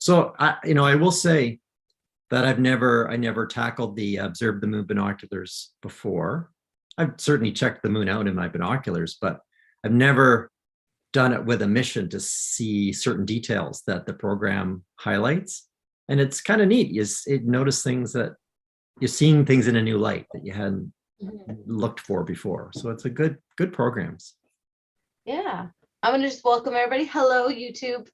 So I will say that I never tackled the observe the moon binoculars before. I've certainly checked the moon out in my binoculars, but I've never done it with a mission to see certain details that the program highlights. And it's kind of neat. You notice things that you're seeing things in a new light that you hadn't looked for before. So it's a good programs. Yeah. I'm going to just welcome everybody. Hello, YouTube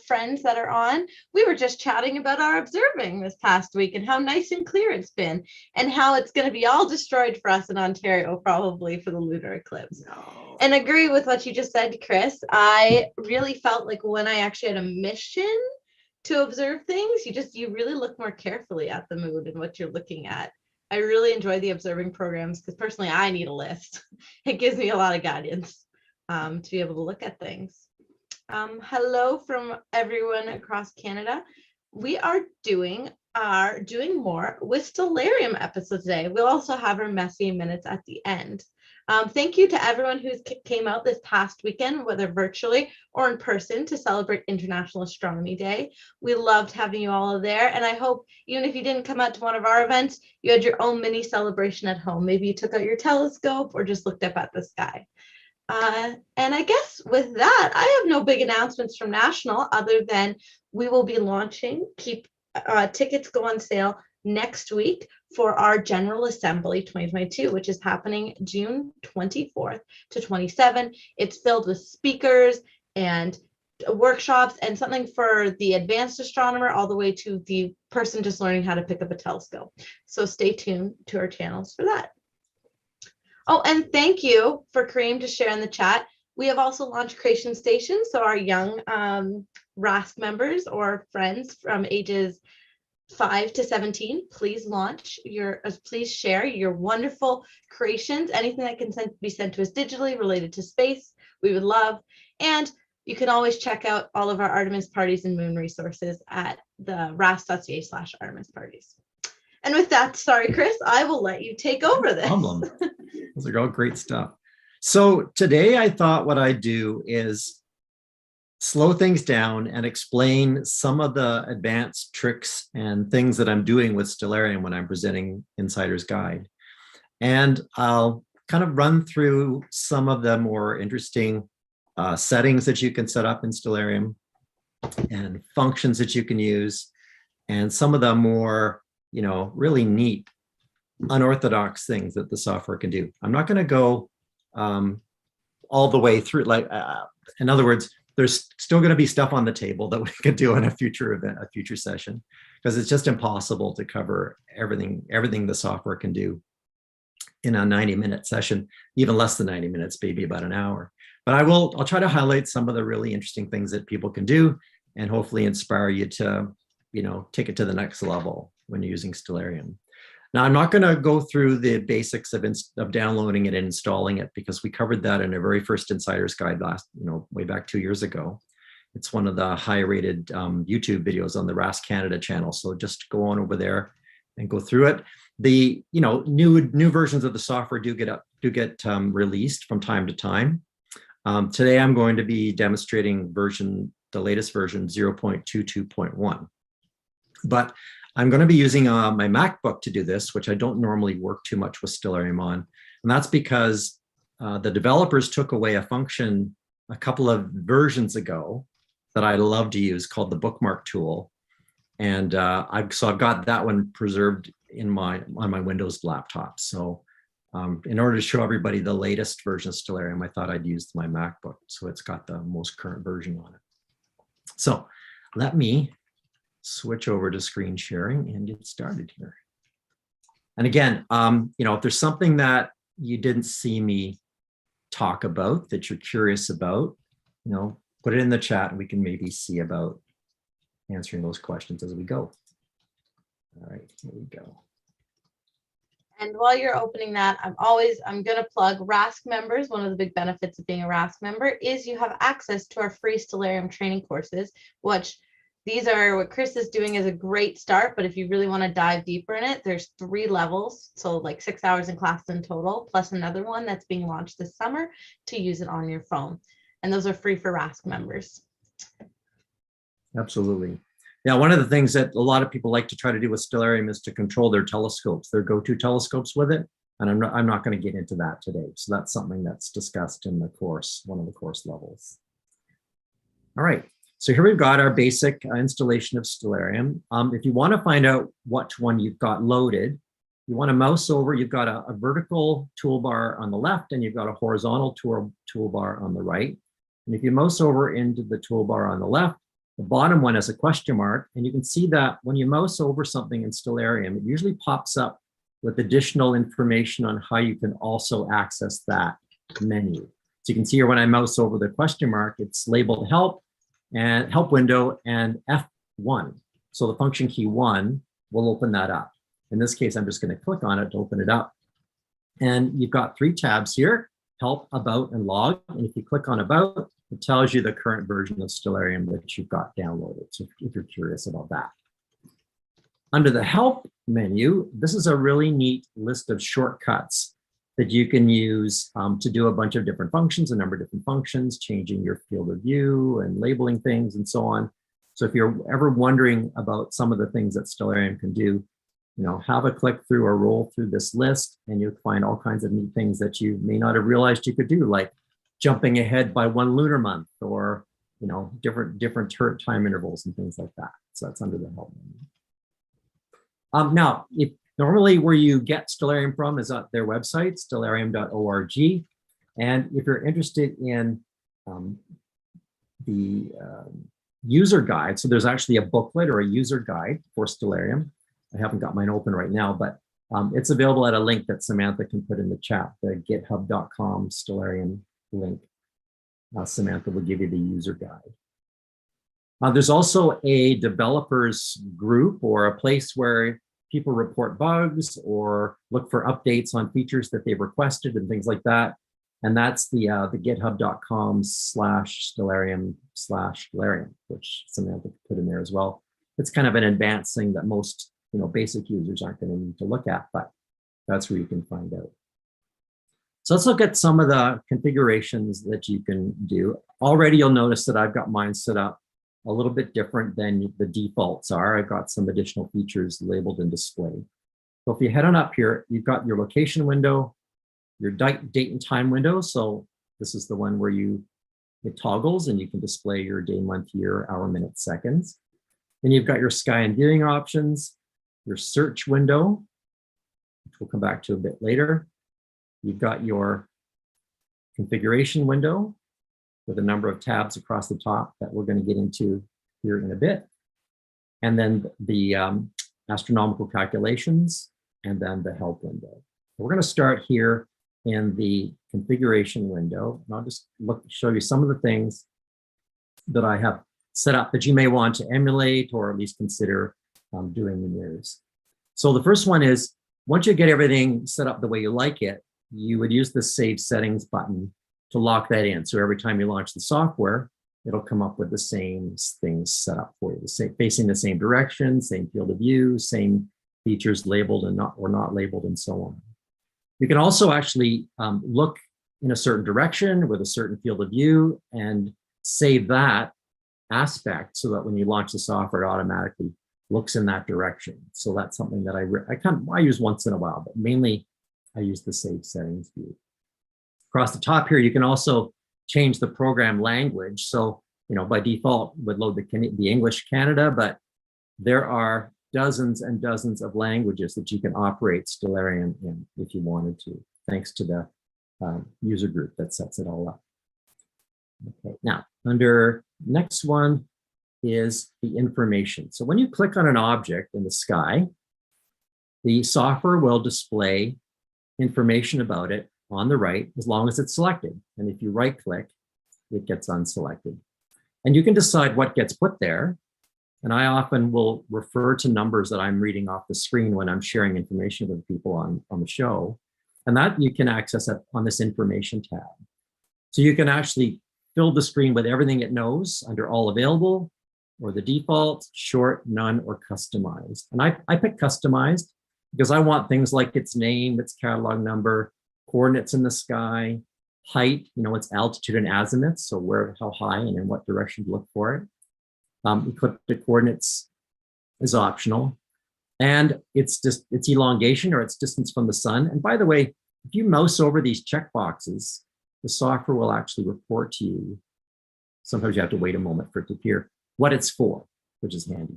friends that are on. We were just chatting about our observing this past week and how nice and clear it's been and how it's going to be all destroyed for us in Ontario, probably for the lunar eclipse. No. And agree with what you just said, Chris. I really felt like when I actually had a mission to observe things, you really look more carefully at the moon and what you're looking at. I really enjoy the observing programs because personally, I need a list. It gives me a lot of guidance. To be able to look at things. Hello from everyone across Canada. We are doing more with Stellarium episodes today. We'll also have our messy minutes at the end. Thank you to everyone who came out this past weekend, whether virtually or in person, to celebrate International Astronomy Day. We loved having you all there, and I hope even if you didn't come out to one of our events, you had your own mini celebration at home. Maybe you took out your telescope or just looked up at the sky. And I guess with that, I have no big announcements from National other than we will be launching, tickets go on sale next week for our General Assembly 2022, which is happening June 24th to 27. It's filled with speakers and workshops and something for the advanced astronomer all the way to the person just learning how to pick up a telescope. So stay tuned to our channels for that. Oh, and thank you for Kareem to share in the chat. We have also launched Creation Station, so our young RASC members or friends from ages 5 to 17, please share your wonderful creations, anything that can be sent to us digitally related to space, we would love. And you can always check out all of our Artemis parties and moon resources at the rasc.ca/Artemis parties. And with that, sorry, Chris, I will let you take over this. Those are all great stuff. So today I thought what I'd do is slow things down and explain some of the advanced tricks and things that I'm doing with Stellarium when I'm presenting Insider's Guide. And I'll kind of run through some of the more interesting settings that you can set up in Stellarium and functions that you can use, and some of the more really neat, unorthodox things that the software can do. I'm not going to go all the way through. In other words, there's still going to be stuff on the table that we could do in a future event, a future session, because it's just impossible to cover everything the software can do in a 90-minute session, even less than 90 minutes, maybe about an hour. But I'll try to highlight some of the really interesting things that people can do and hopefully inspire you to, take it to the next level when you're using Stellarium. Now, I'm not going to go through the basics of downloading it and installing it because we covered that in our very first Insider's Guide way back 2 years ago. It's one of the high-rated YouTube videos on the RASC Canada channel. So just go on over there and go through it. The new versions of the software do get released from time to time. Today, I'm going to be demonstrating the latest version 0.22.1. But I'm going to be using my MacBook to do this, which I don't normally work too much with Stellarium on. And that's because the developers took away a function a couple of versions ago that I love to use called the bookmark tool. And I've got that one preserved on my Windows laptop. So in order to show everybody the latest version of Stellarium, I thought I'd use my MacBook. So it's got the most current version on it. So let me switch over to screen sharing and get started here. And again, if there's something that you didn't see me talk about that you're curious about, put it in the chat and we can maybe see about answering those questions as we go. All right, here we go. And while you're opening that, I'm going to plug RASC members. One of the big benefits of being a RASC member is you have access to our free Stellarium training courses, which these are what Chris is doing as a great start. But if you really want to dive deeper in it, there's 3 levels. So like 6 hours in class in total, plus another one that's being launched this summer to use it on your phone. And those are free for RASC members. Absolutely. Yeah, one of the things that a lot of people like to try to do with Stellarium is to control their telescopes, their go-to telescopes with it. And I'm not going to get into that today. So that's something that's discussed in the course, one of the course levels. All right. So here we've got our basic installation of Stellarium. If you want to find out which one you've got loaded, you want to mouse over. You've got a vertical toolbar on the left, and you've got a horizontal toolbar on the right. And if you mouse over into the toolbar on the left, the bottom one has a question mark, and you can see that when you mouse over something in Stellarium, it usually pops up with additional information on how you can also access that menu. So you can see here when I mouse over the question mark, it's labeled help and help window and F1. So the function key 1 will open that up. In this case, I'm just going to click on it to open it up. And you've got 3 tabs here, help, about, and log. And if you click on about, it tells you the current version of Stellarium that you've got downloaded. So if you're curious about that. Under the help menu, this is a really neat list of shortcuts that you can use to do a bunch of different functions, a number of different functions, changing your field of view and labeling things and so on. So if you're ever wondering about some of the things that Stellarium can do, have a click through or roll through this list, and you'll find all kinds of neat things that you may not have realized you could do, like jumping ahead by 1 lunar month, or different time intervals and things like that. So that's under the help menu. Now, if normally where you get Stellarium from is at their website, stellarium.org. And if you're interested in the user guide, so there's actually a booklet or a user guide for Stellarium. I haven't got mine open right now, but it's available at a link that Samantha can put in the chat, the github.com Stellarium link. Samantha will give you the user guide. There's also a developers group, or a place where people report bugs or look for updates on features that they've requested and things like that. And that's the github.com/Stellarium/Stellarium, which Samantha put in there as well. It's kind of an advanced thing that most basic users aren't going to need to look at, but that's where you can find out. So let's look at some of the configurations that you can do. Already you'll notice that I've got mine set up a little bit different than the defaults are. I've got some additional features labeled and displayed. So if you head on up here, you've got your location window, your date and time window. So this is the one where it toggles and you can display your day, month, year, hour, minute, seconds. Then you've got your sky and viewing options, your search window, which we'll come back to a bit later. You've got your configuration window with a number of tabs across the top that we're going to get into here in a bit. And then the astronomical calculations, and then the help window. We're going to start here in the configuration window. And I'll just show you some of the things that I have set up that you may want to emulate or at least consider doing in yours. So the first one is, once you get everything set up the way you like it, you would use the Save Settings button to lock that in. So every time you launch the software, it'll come up with the same things set up for you, facing the same direction, same field of view, same features labeled and not labeled, and so on. You can also actually look in a certain direction with a certain field of view and save that aspect so that when you launch the software, it automatically looks in that direction. So that's something that I use once in a while, but mainly I use the Save Settings view. Across the top here, you can also change the program language. So, by default would load the English Canada, but there are dozens and dozens of languages that you can operate Stellarium in if you wanted to, thanks to the user group that sets it all up. Okay, now under next one is the information. So when you click on an object in the sky, the software will display information about it on the right, as long as it's selected. And if you right click, it gets unselected. And you can decide what gets put there. And I often will refer to numbers that I'm reading off the screen when I'm sharing information with people on the show. And that you can access it on this information tab. So you can actually fill the screen with everything it knows under all available, or the default, short, none, or customized. And I pick customized because I want things like its name, its catalog number, coordinates in the sky, height, its altitude and azimuth, so how high and in what direction to look for it. Ecliptic coordinates is optional. And it's just its elongation or its distance from the sun. And by the way, if you mouse over these checkboxes, the software will actually report to you. Sometimes you have to wait a moment for it to appear what it's for, which is handy.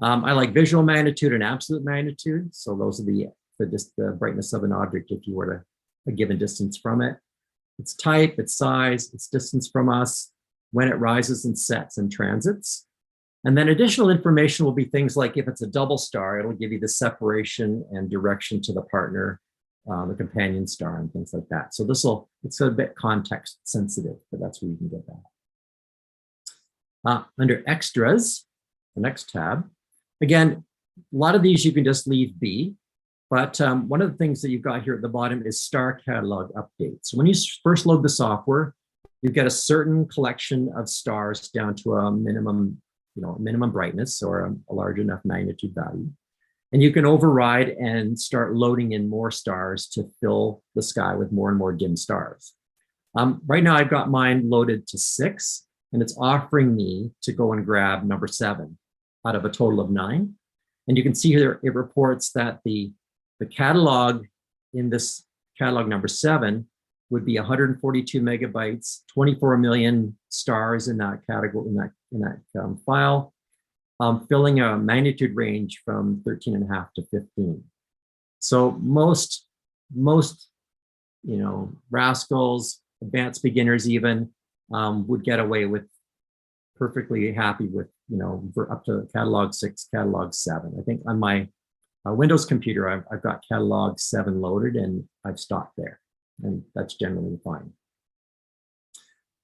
I like visual magnitude and absolute magnitude. So those are the brightness of an object if you were to a given distance from it. Its type, its size, its distance from us, when it rises and sets and transits. And then additional information will be things like if it's a double star, it'll give you the separation and direction to the partner, the companion star, and things like that. So it's a bit context sensitive, but that's where you can get that. Under extras, the next tab, again, a lot of these you can just leave be, but one of the things that you've got here at the bottom is star catalog updates. So when you first load the software, you get a certain collection of stars down to a minimum brightness or a large enough magnitude value. And you can override and start loading in more stars to fill the sky with more and more dim stars. Right now I've got mine loaded to 6, and it's offering me to go and grab number 7 out of a total of 9. And you can see here it reports that the catalog in this catalog number 7 would be 142 megabytes, 24 million stars in that category, in that file, filling a magnitude range from 13.5 to 15. So most rascals, advanced beginners even, would get away with perfectly happy with, for up to catalog 6, catalog 7. I think on my Windows computer, I've got catalog 7 loaded and I've stopped there. And that's generally fine.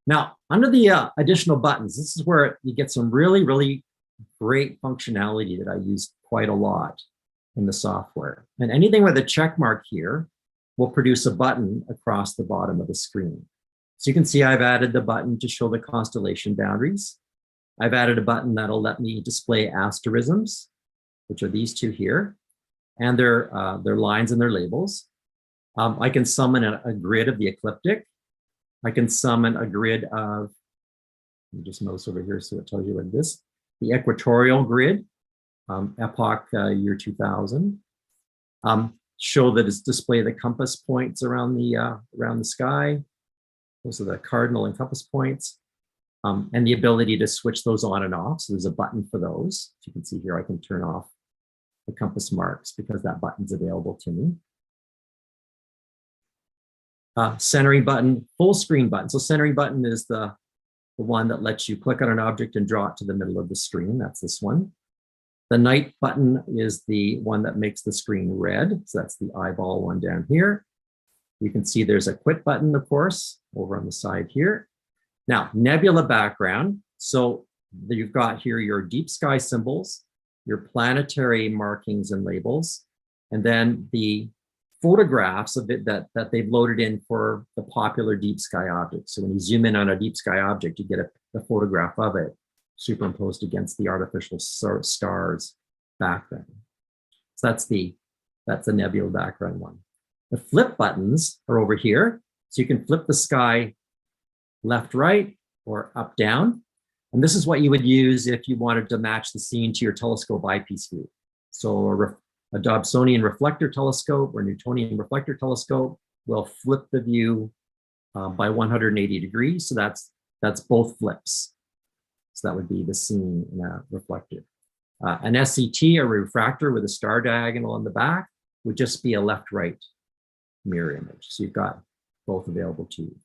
Now, under the additional buttons, this is where you get some really, really great functionality that I use quite a lot in the software. And anything with a check mark here will produce a button across the bottom of the screen. So you can see I've added the button to show the constellation boundaries. I've added a button that'll let me display asterisms, which are these two here, and their lines and their labels. I can summon a grid of the ecliptic. I can summon a grid of, let me just mouse over here so it tells you what it is, the equatorial grid, epoch year 2000. Show that it's display the compass points around the sky. Those are the cardinal and compass points, and the ability to switch those on and off. So there's a button for those. As you can see here, I can turn off the compass marks because that button's available to me. Centering button, full screen button. So centering button is the one that lets you click on an object and draw it to the middle of the screen. That's this one. The night button is the one that makes the screen red. So that's the eyeball one down here. You can see there's a quit button, of course, over on the side here. Now, nebula background. So you've got here your deep sky symbols, your planetary markings and labels, and then the photographs of it that they've loaded in for the popular deep sky objects. So when you zoom in on a deep sky object, you get a photograph of it superimposed against the artificial stars background. So that's the nebula background one. The flip buttons are over here. So you can flip the sky left, right, or up, down. And this is what you would use if you wanted to match the scene to your telescope eyepiece view. So a Dobsonian reflector telescope or Newtonian reflector telescope will flip the view by 180 degrees. So that's both flips. So that would be the scene in a reflector. An SCT, a refractor with a star diagonal in the back, would just be a left-right mirror image. So you've got both available to you.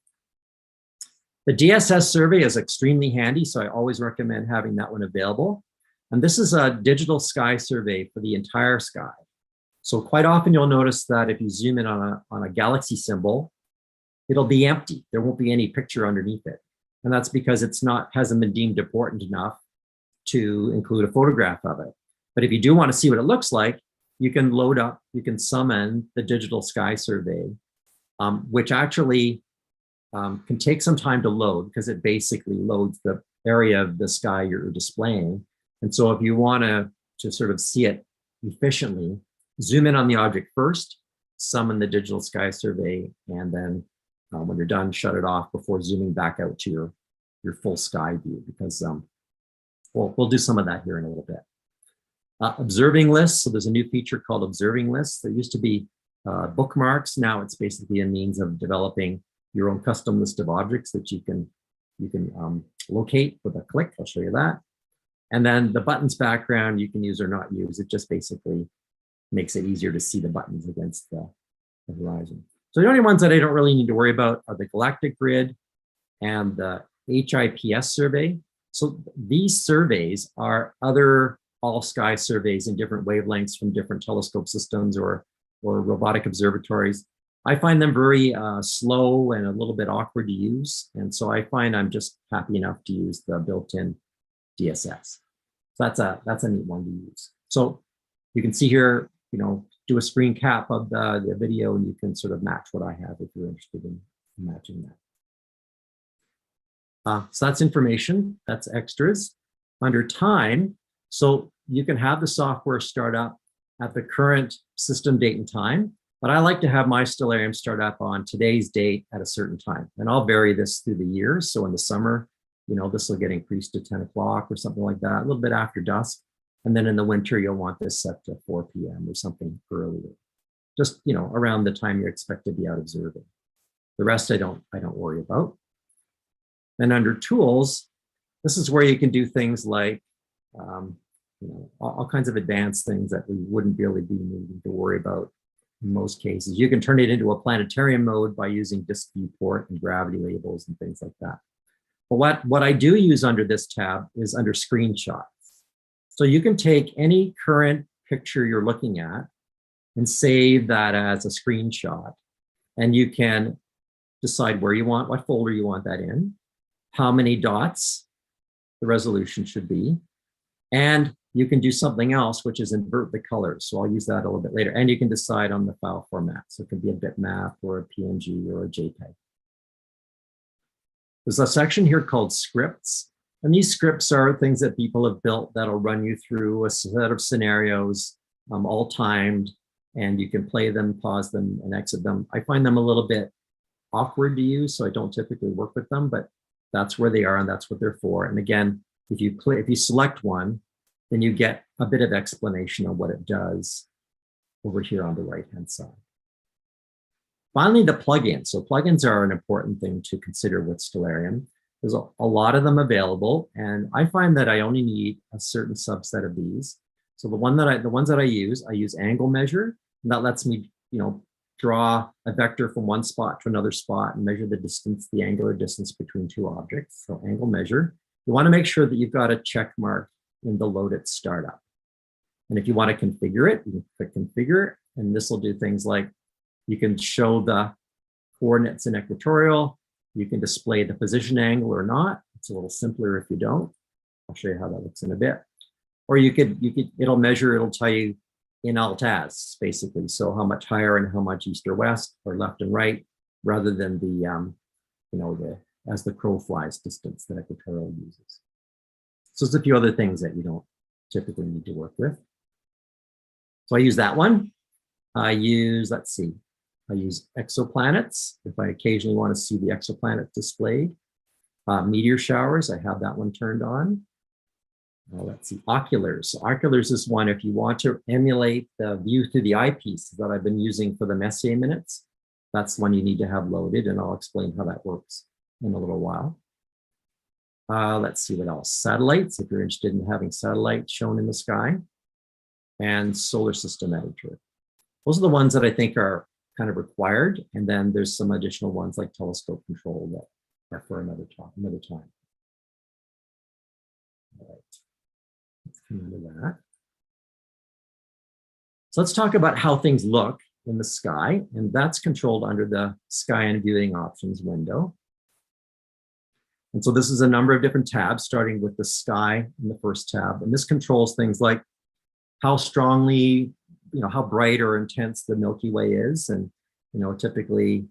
The DSS survey is extremely handy, so I always recommend having that one available. And this is a digital sky survey for the entire sky. So quite often you'll notice that if you zoom in on a galaxy symbol, it'll be empty. There won't be any picture underneath it. And that's because hasn't been deemed important enough to include a photograph of it. But if you do want to see what it looks like, you can summon the digital sky survey, which actually can take some time to load because it basically loads the area of the sky you're displaying. And so if you want to sort of see it efficiently, zoom in on the object first, summon the digital sky survey, and then when you're done, shut it off before zooming back out to your full sky view, because we'll do some of that here in a little bit. Observing lists. So there's a new feature called observing lists. There used to be bookmarks. Now it's basically a means of developing your own custom list of objects that you can locate with a click. I'll show you that. And then the buttons background you can use or not use. It just basically makes it easier to see the buttons against the horizon. So the only ones that I don't really need to worry about are the galactic grid and the HIPS survey. So these surveys are other all-sky surveys in different wavelengths from different telescope systems or robotic observatories. I find them very slow and a little bit awkward to use. And so I find I'm just happy enough to use the built-in DSS. So that's a neat one to use. So you can see here, do a screen cap of the video and you can sort of match what I have if you're interested in matching that. So that's information, that's extras. Under time, so you can have the software start up at the current system date and time, but I like to have my Stellarium start up on today's date at a certain time. And I'll vary this through the years. So in the summer, this will get increased to 10 o'clock or something like that, a little bit after dusk. And then in the winter, you'll want this set to 4 p.m. or something earlier, just, around the time you expect to be out observing. The rest I don't worry about. Then under tools, this is where you can do things like, all kinds of advanced things that we wouldn't really be needing to worry about in most cases. You can turn it into a planetarium mode by using disk viewport and gravity labels and things like that. But what I do use under this tab is under screenshots. So you can take any current picture you're looking at and save that as a screenshot. And you can decide where you want, what folder you want that in, how many dots the resolution should be. And you can do something else, which is invert the colors. So I'll use that a little bit later. And you can decide on the file format. So it could be a bitmap or a PNG or a JPEG. There's a section here called scripts. And these scripts are things that people have built that'll run you through a set of scenarios, all timed, and you can play them, pause them, and exit them. I find them a little bit awkward to use, so I don't typically work with them, but that's where they are and that's what they're for. And again, if you select one, then you get a bit of explanation on what it does over here on the right-hand side. Finally, the plugins. So plugins are an important thing to consider with Stellarium. There's a lot of them available, and I find that I only need a certain subset of these. So the ones that I use angle measure, and that lets me, draw a vector from one spot to another spot and measure the distance, the angular distance between two objects. So angle measure. You want to make sure that you've got a check mark in the load it startup. And if you want to configure it, you can click configure, and this will do things like you can show the coordinates in equatorial. You can display the position angle or not. It's a little simpler if you don't. I'll show you how that looks in a bit. Or it'll tell you in alt-as, basically. So how much higher and how much east or west or left and right, rather than the as the crow flies distance that equatorial uses. So there's a few other things that you don't typically need to work with. So I use that one. I use exoplanets if I occasionally want to see the exoplanets displayed. Meteor showers, I have that one turned on. Let's see, oculars. So oculars is one if you want to emulate the view through the eyepiece that I've been using for the Messier minutes. That's one you need to have loaded, and I'll explain how that works in a little while. Let's see what else. Satellites, if you're interested in having satellites shown in the sky. And solar system editor. Those are the ones that I think are kind of required. And then there's some additional ones like telescope control that are for another time. All right, let's come into that. So let's talk about how things look in the sky, and that's controlled under the sky and viewing options window. And so this is a number of different tabs, starting with the sky in the first tab. And this controls things like how strongly, how bright or intense the Milky Way is. And, typically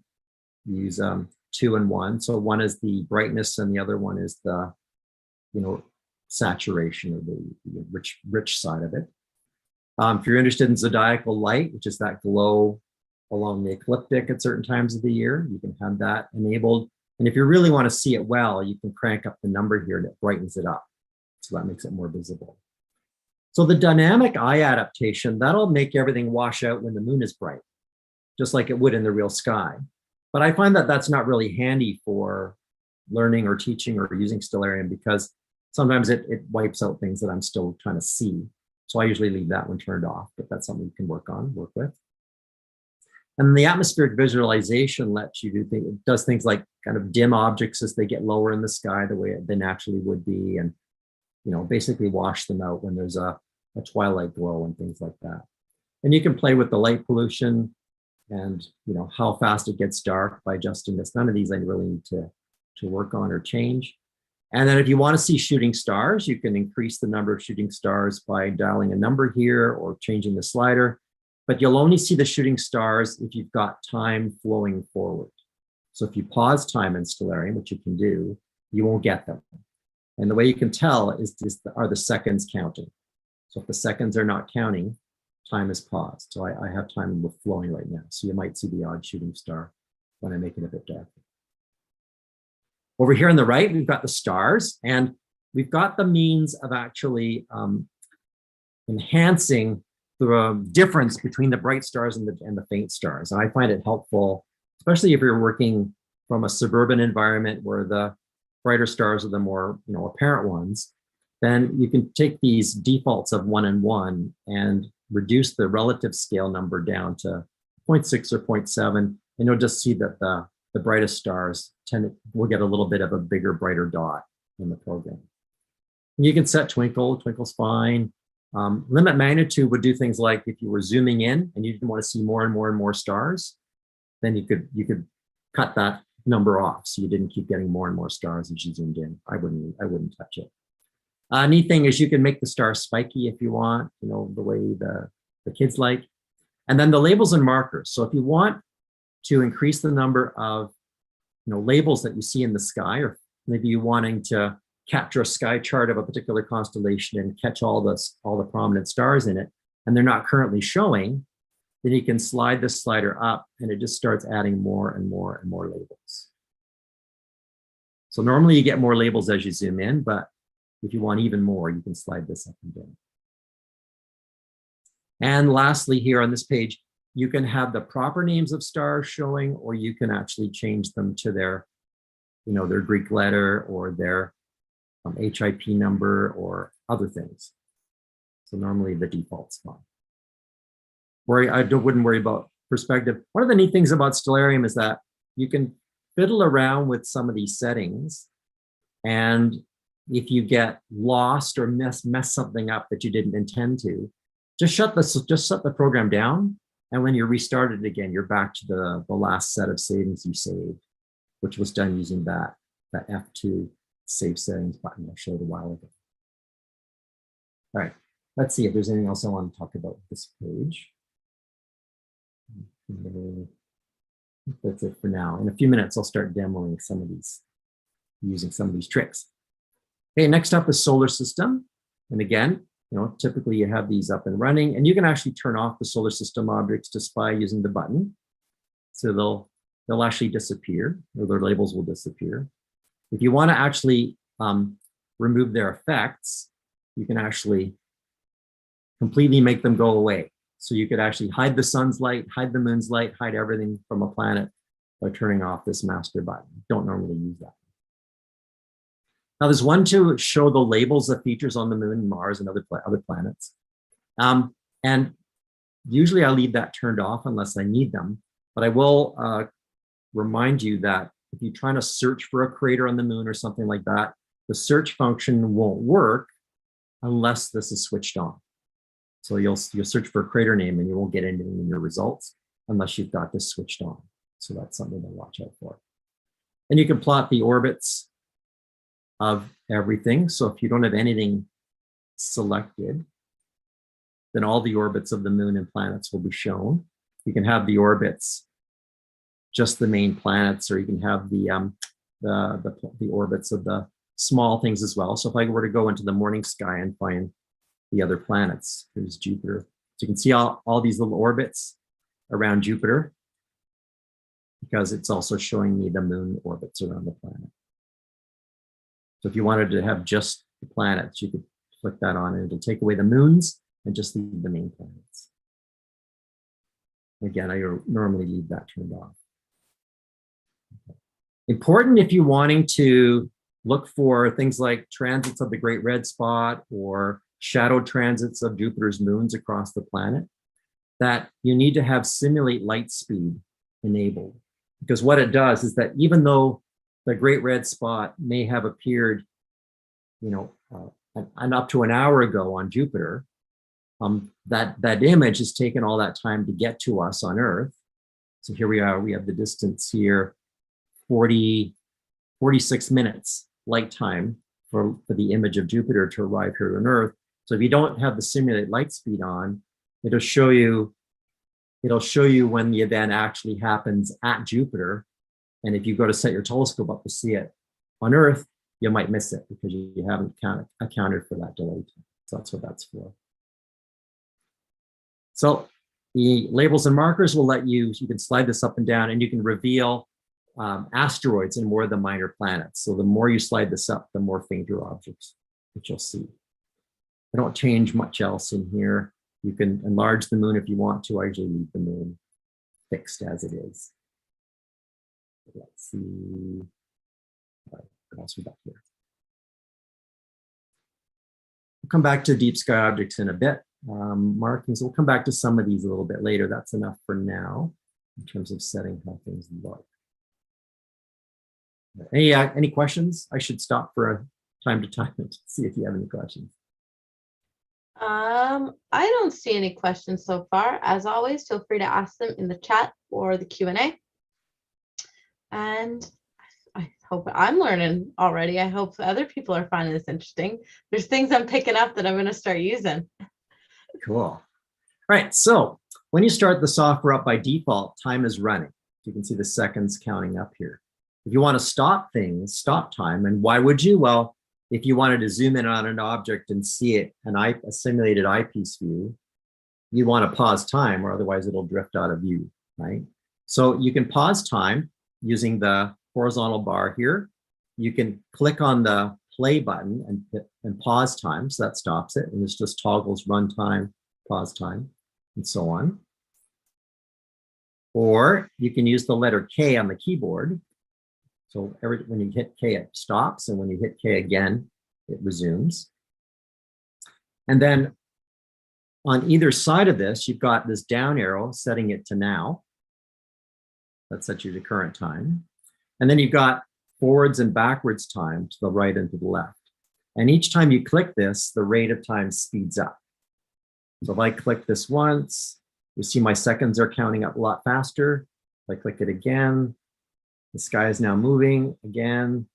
use 2 and 1. So one is the brightness and the other one is the, saturation of the rich side of it. If you're interested in zodiacal light, which is that glow along the ecliptic at certain times of the year, you can have that enabled. And if you really want to see it well, you can crank up the number here and it brightens it up. So that makes it more visible. So the dynamic eye adaptation, that'll make everything wash out when the moon is bright, just like it would in the real sky. But I find that that's not really handy for learning or teaching or using Stellarium, because sometimes it wipes out things that I'm still trying to see. So I usually leave that one turned off, but that's something you can work with. And the atmospheric visualization lets you do things, it does things like kind of dim objects as they get lower in the sky the way they naturally would be, and basically wash them out when there's a twilight glow and things like that. And you can play with the light pollution and how fast it gets dark by adjusting this. None of these I really need to work on or change. And then if you want to see shooting stars, you can increase the number of shooting stars by dialing a number here or changing the slider. But you'll only see the shooting stars if you've got time flowing forward. So if you pause time in Stellarium, which you can do, you won't get them. And the way you can tell is are the seconds counting? So if the seconds are not counting, time is paused. So I have time flowing right now. So you might see the odd shooting star when I make it a bit darker. Over here on the right, we've got the stars, and we've got the means of actually enhancing the difference between the bright stars and the faint stars. And I find it helpful, especially if you're working from a suburban environment where the brighter stars are the more apparent ones. Then you can take these defaults of 1 and 1 and reduce the relative scale number down to 0.6 or 0.7, and you'll just see that the brightest stars will get a little bit of a bigger, brighter dot in the program. And you can set twinkle, twinkle's fine. Limit magnitude would do things like if you were zooming in and you didn't want to see more and more and more stars, then you could cut that number off so you didn't keep getting more and more stars as you zoomed in. I wouldn't touch it. Neat thing is you can make the stars spiky if you want, the way the kids like. And then the labels and markers. So if you want to increase the number of labels that you see in the sky, or maybe you're wanting to capture a sky chart of a particular constellation and catch all the prominent stars in it, and they're not currently showing, then you can slide the slider up and it just starts adding more and more and more labels. So normally you get more labels as you zoom in, but if you want even more, you can slide this up and down. And lastly, here on this page, you can have the proper names of stars showing, or you can actually change them to their Greek letter or their HIP number or other things. So normally the default's fine. I wouldn't worry about perspective. One of the neat things about Stellarium is that you can fiddle around with some of these settings, and if you get lost or mess something up that you didn't intend to, just shut the program down, and when you restart it again, you're back to the last set of settings you saved, which was done using that F2 save settings button I showed a while ago. All right, let's see if there's anything else I want to talk about with this page. That's it for now. In a few minutes, I'll start demoing using some of these tricks. Okay, next up is solar system. And again, typically you have these up and running, and you can actually turn off the solar system objects just by using the button. So they'll actually disappear, or their labels will disappear. If you want to actually remove their effects, you can actually completely make them go away. So you could actually hide the sun's light, hide the moon's light, hide everything from a planet by turning off this master button. Don't normally use that. Now there's one to show the labels of features on the moon and Mars and other planets. And usually I leave that turned off unless I need them, but I will remind you that if you're trying to search for a crater on the moon or something like that, the search function won't work unless this is switched on. So you'll search for a crater name and you won't get anything in your results unless you've got this switched on. So that's something to watch out for. And you can plot the orbits of everything. So if you don't have anything selected, then all the orbits of the moon and planets will be shown. You can have the orbits, just the main planets, or you can have the orbits of the small things as well. So if I were to go into the morning sky and find the other planets, there's Jupiter. So you can see all these little orbits around Jupiter, because it's also showing me the moon orbits around the planet. So if you wanted to have just the planets, you could Click that on and it'll take away the moons and just leave the main planets. Again, I normally leave that turned off. Okay. Important if you're wanting to look for things like transits of the Great Red Spot or shadow transits of Jupiter's moons across the planet, that you need to have simulate light speed enabled. Because what it does is that even though the Great Red Spot may have appeared, and up to an hour ago on Jupiter, that image has taken all that time to get to us on Earth. So here we are, we have the distance here, 46 minutes light time for the image of Jupiter to arrive here on Earth. So if you don't have the simulate light speed on, it'll show you when the event actually happens at Jupiter. And if you go to set your telescope up to see it on Earth, you might miss it because you haven't accounted for that delay time. So that's what that's for. So the labels and markers will let you can slide this up and down and you can reveal asteroids and more of the minor planets. So the more you slide this up, the more fainter objects that you'll see. I don't change much else in here. You can enlarge the moon if you want to. I usually leave the moon fixed as it is. Let's see. What else we got here? We'll come back to deep sky objects in a bit. Markings, we'll come back to some of these a little bit later. That's enough for now in terms of setting how things look. Any questions? I should stop for time to time to see if you have any questions. I don't see any questions so far. As always, feel free to ask them in the chat or the Q&A. And I hope I'm learning already. I hope other people are finding this interesting. There's things I'm picking up that I'm going to start using. Cool. All right. So when you start the software up by default, time is running. You can see the seconds counting up here. If you want to stop things, stop time. And why would you? Well, if you wanted to zoom in on an object and see it, a simulated eyepiece view, you want to pause time or otherwise it'll drift out of view, right? So you can pause time using the horizontal bar here. You can click on the play button and pause time, so that stops it. And this just toggles run time, pause time, and so on. Or you can use the letter K on the keyboard. So when you hit K, it stops, and when you hit K again, it resumes. And then on either side of this, you've got this down arrow setting it to now. That sets you to current time. And then you've got forwards and backwards time to the right and to the left. And each time you click this, the rate of time speeds up. So if I click this once, you see my seconds are counting up a lot faster. If I click it again, the sky is now moving again.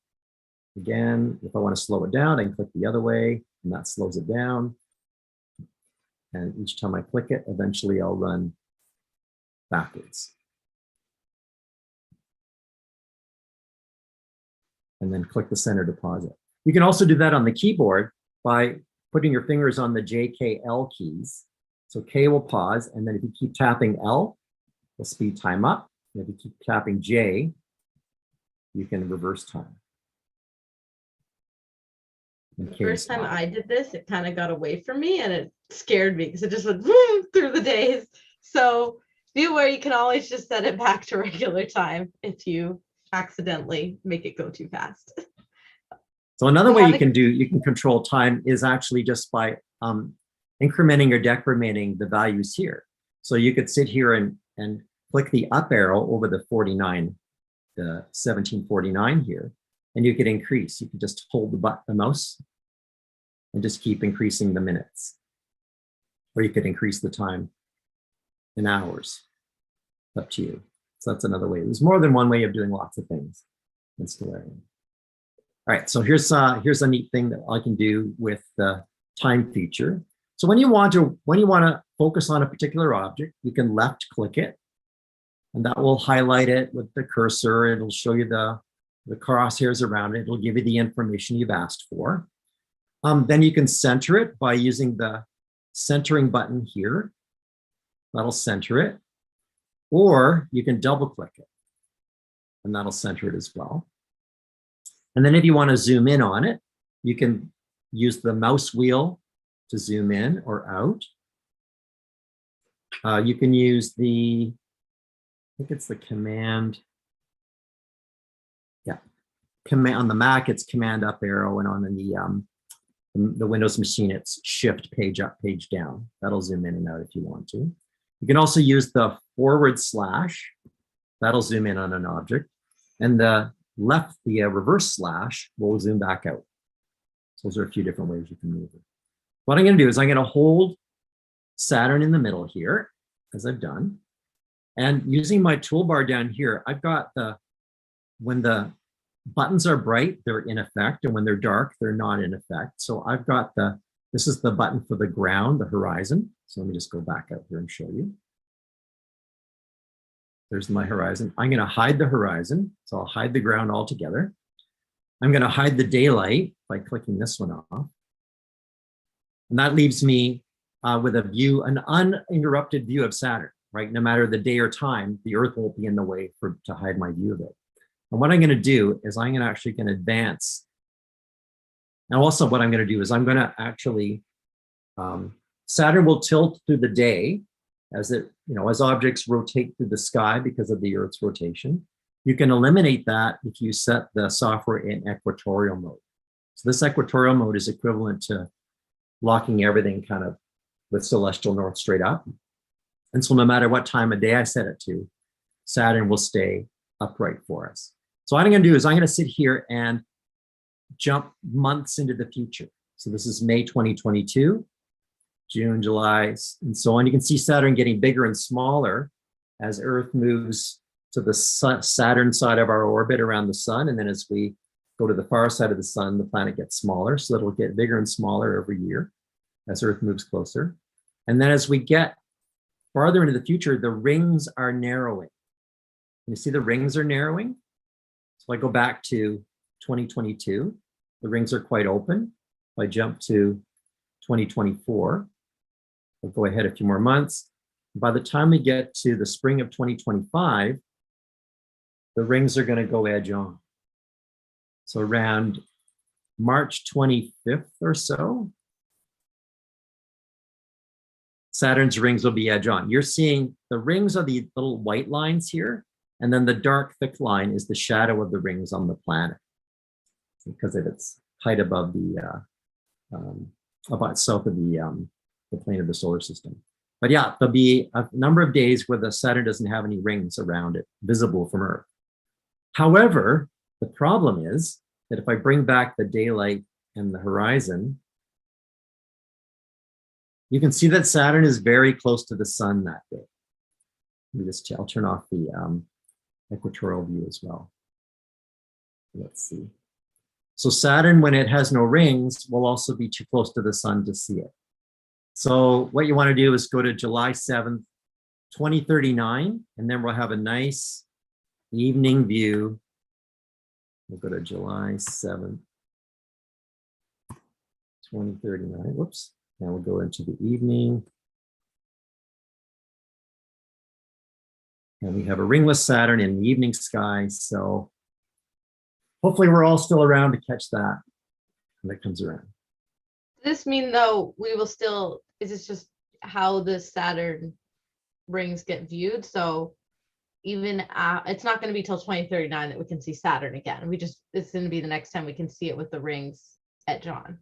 If I want to slow it down, I can click the other way, and that slows it down. And each time I click it, eventually I'll run backwards. And then click the center to pause it. You can also do that on the keyboard by putting your fingers on the J, K, L keys. So K will pause, and then if you keep tapping L, it'll speed time up. And if you keep tapping J, you can reverse time. The first time I did this, it kind of got away from me and it scared me because it just went vroom through the days. So be aware you can always just set it back to regular time if you accidentally make it go too fast. So another way you can control time is actually just by incrementing or decrementing the values here. So you could sit here and click the up arrow over the 49, the 1749 here, and you could increase. You could just hold the mouse and just keep increasing the minutes. Or you could increase the time in hours. Up to you. So that's another way. There's more than one way of doing lots of things in Stellarium. All right, so here's a neat thing that I can do with the time feature. So when you want to focus on a particular object, you can left click it, and that will highlight it with the cursor. It'll show you the crosshairs around it. It'll give you the information you've asked for. Then you can center it by using the centering button here. That'll center it. Or you can double click it, and that'll center it as well. And then if you want to zoom in on it, you can use the mouse wheel to zoom in or out. You can use the, I think it's the command. Yeah, command on the Mac, it's command up arrow, and on the Windows machine, it's shift page up, page down. That'll zoom in and out if you want to. You can also use the /. That'll zoom in on an object. And the reverse slash will zoom back out. So those are a few different ways you can move it. What I'm going to do is I'm going to hold Saturn in the middle here, as I've done. And using my toolbar down here, I've got when the buttons are bright, they're in effect. And when they're dark, they're not in effect. So I've got this is the button for the ground, the horizon. So let me just go back out here and show you. There's my horizon. I'm going to hide the horizon. So I'll hide the ground altogether. I'm going to hide the daylight by clicking this one off. And that leaves me with a view, an uninterrupted view of Saturn, right? No matter the day or time, the Earth won't be in the way to hide my view of it. And what I'm going to do is I'm actually going to advance. And also what I'm going to do is I'm going to actually, Saturn will tilt through the day as as objects rotate through the sky because of the Earth's rotation. You can eliminate that if you set the software in equatorial mode. So this equatorial mode is equivalent to locking everything kind of with celestial north straight up. And so no matter what time of day I set it to, Saturn will stay upright for us. So what I'm going to do is I'm going to sit here and jump months into the future. So this is May 2022, June, July, and so on. You can see Saturn getting bigger and smaller as Earth moves to the Saturn side of our orbit around the sun. And then as we go to the far side of the sun, the planet gets smaller. So it'll get bigger and smaller every year as Earth moves closer. And then as we get farther into the future, the rings are narrowing. You see the rings are narrowing? So I go back to 2022, the rings are quite open. If I jump to 2024, I'll go ahead a few more months. By the time we get to the spring of 2025, the rings are going to go edge on. So around March 25th or so, Saturn's rings will be edge on. You're seeing the rings are the little white lines here, and then the dark thick line is the shadow of the rings on the planet because of its height above about south of the plane of the solar system. But yeah, there'll be a number of days where the Saturn doesn't have any rings around it visible from Earth. However, the problem is that if I bring back the daylight and the horizon, you can see that Saturn is very close to the sun that day. I'll turn off the equatorial view as well. Let's see. So Saturn, when it has no rings, will also be too close to the sun to see it. So what you want to do is go to July 7th, 2039, and then we'll have a nice evening view. We'll go to July 7th, 2039. Whoops. Now we'll go into the evening. And we have a ringless Saturn in the evening sky. So hopefully we're all still around to catch that when it comes around. Does this mean though we will still, is this just how the Saturn rings get viewed? So even it's not going to be till 2039 that we can see Saturn again. It's going to be the next time we can see it with the rings edge on.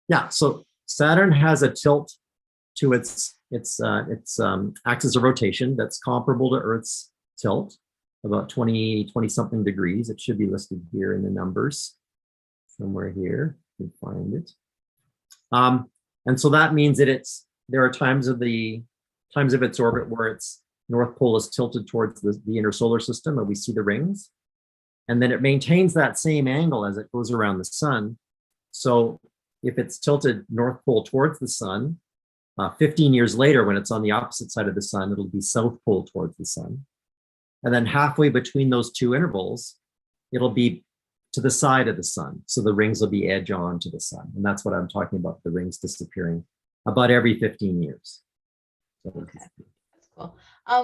Yeah. So Saturn has a tilt to its axis of rotation that's comparable to Earth's tilt, about 20 something degrees. It should be listed here in the numbers somewhere here. You can find it. And so that means that there are times of its orbit where its North Pole is tilted towards the inner solar system and we see the rings. And then it maintains that same angle as it goes around the sun. So if it's tilted North Pole towards the sun, 15 years later, when it's on the opposite side of the sun, it'll be South Pole towards the sun. And then halfway between those two intervals, it'll be to the side of the sun. So the rings will be edge on to the sun. And that's what I'm talking about, the rings disappearing about every 15 years. So okay, that's cool.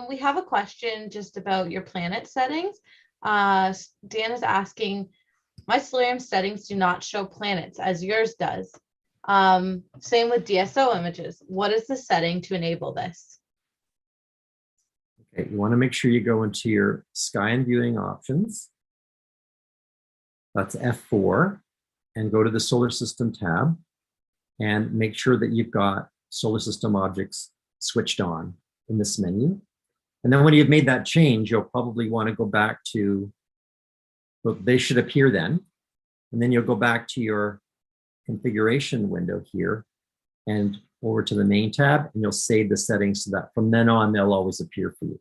We have a question just about your planet settings. Dan is asking, My Stellarium settings do not show planets as yours does. Same with DSO images. What is the setting to enable this? Okay, you want to make sure you go into your sky and viewing options. That's F4, and go to the solar system tab and make sure that you've got solar system objects switched on in this menu. And then when you've made that change, you'll probably want to go back to, well, they should appear then. And then you'll go back to your configuration window here and over to the main tab, and you'll save the settings so that from then on, they'll always appear for you.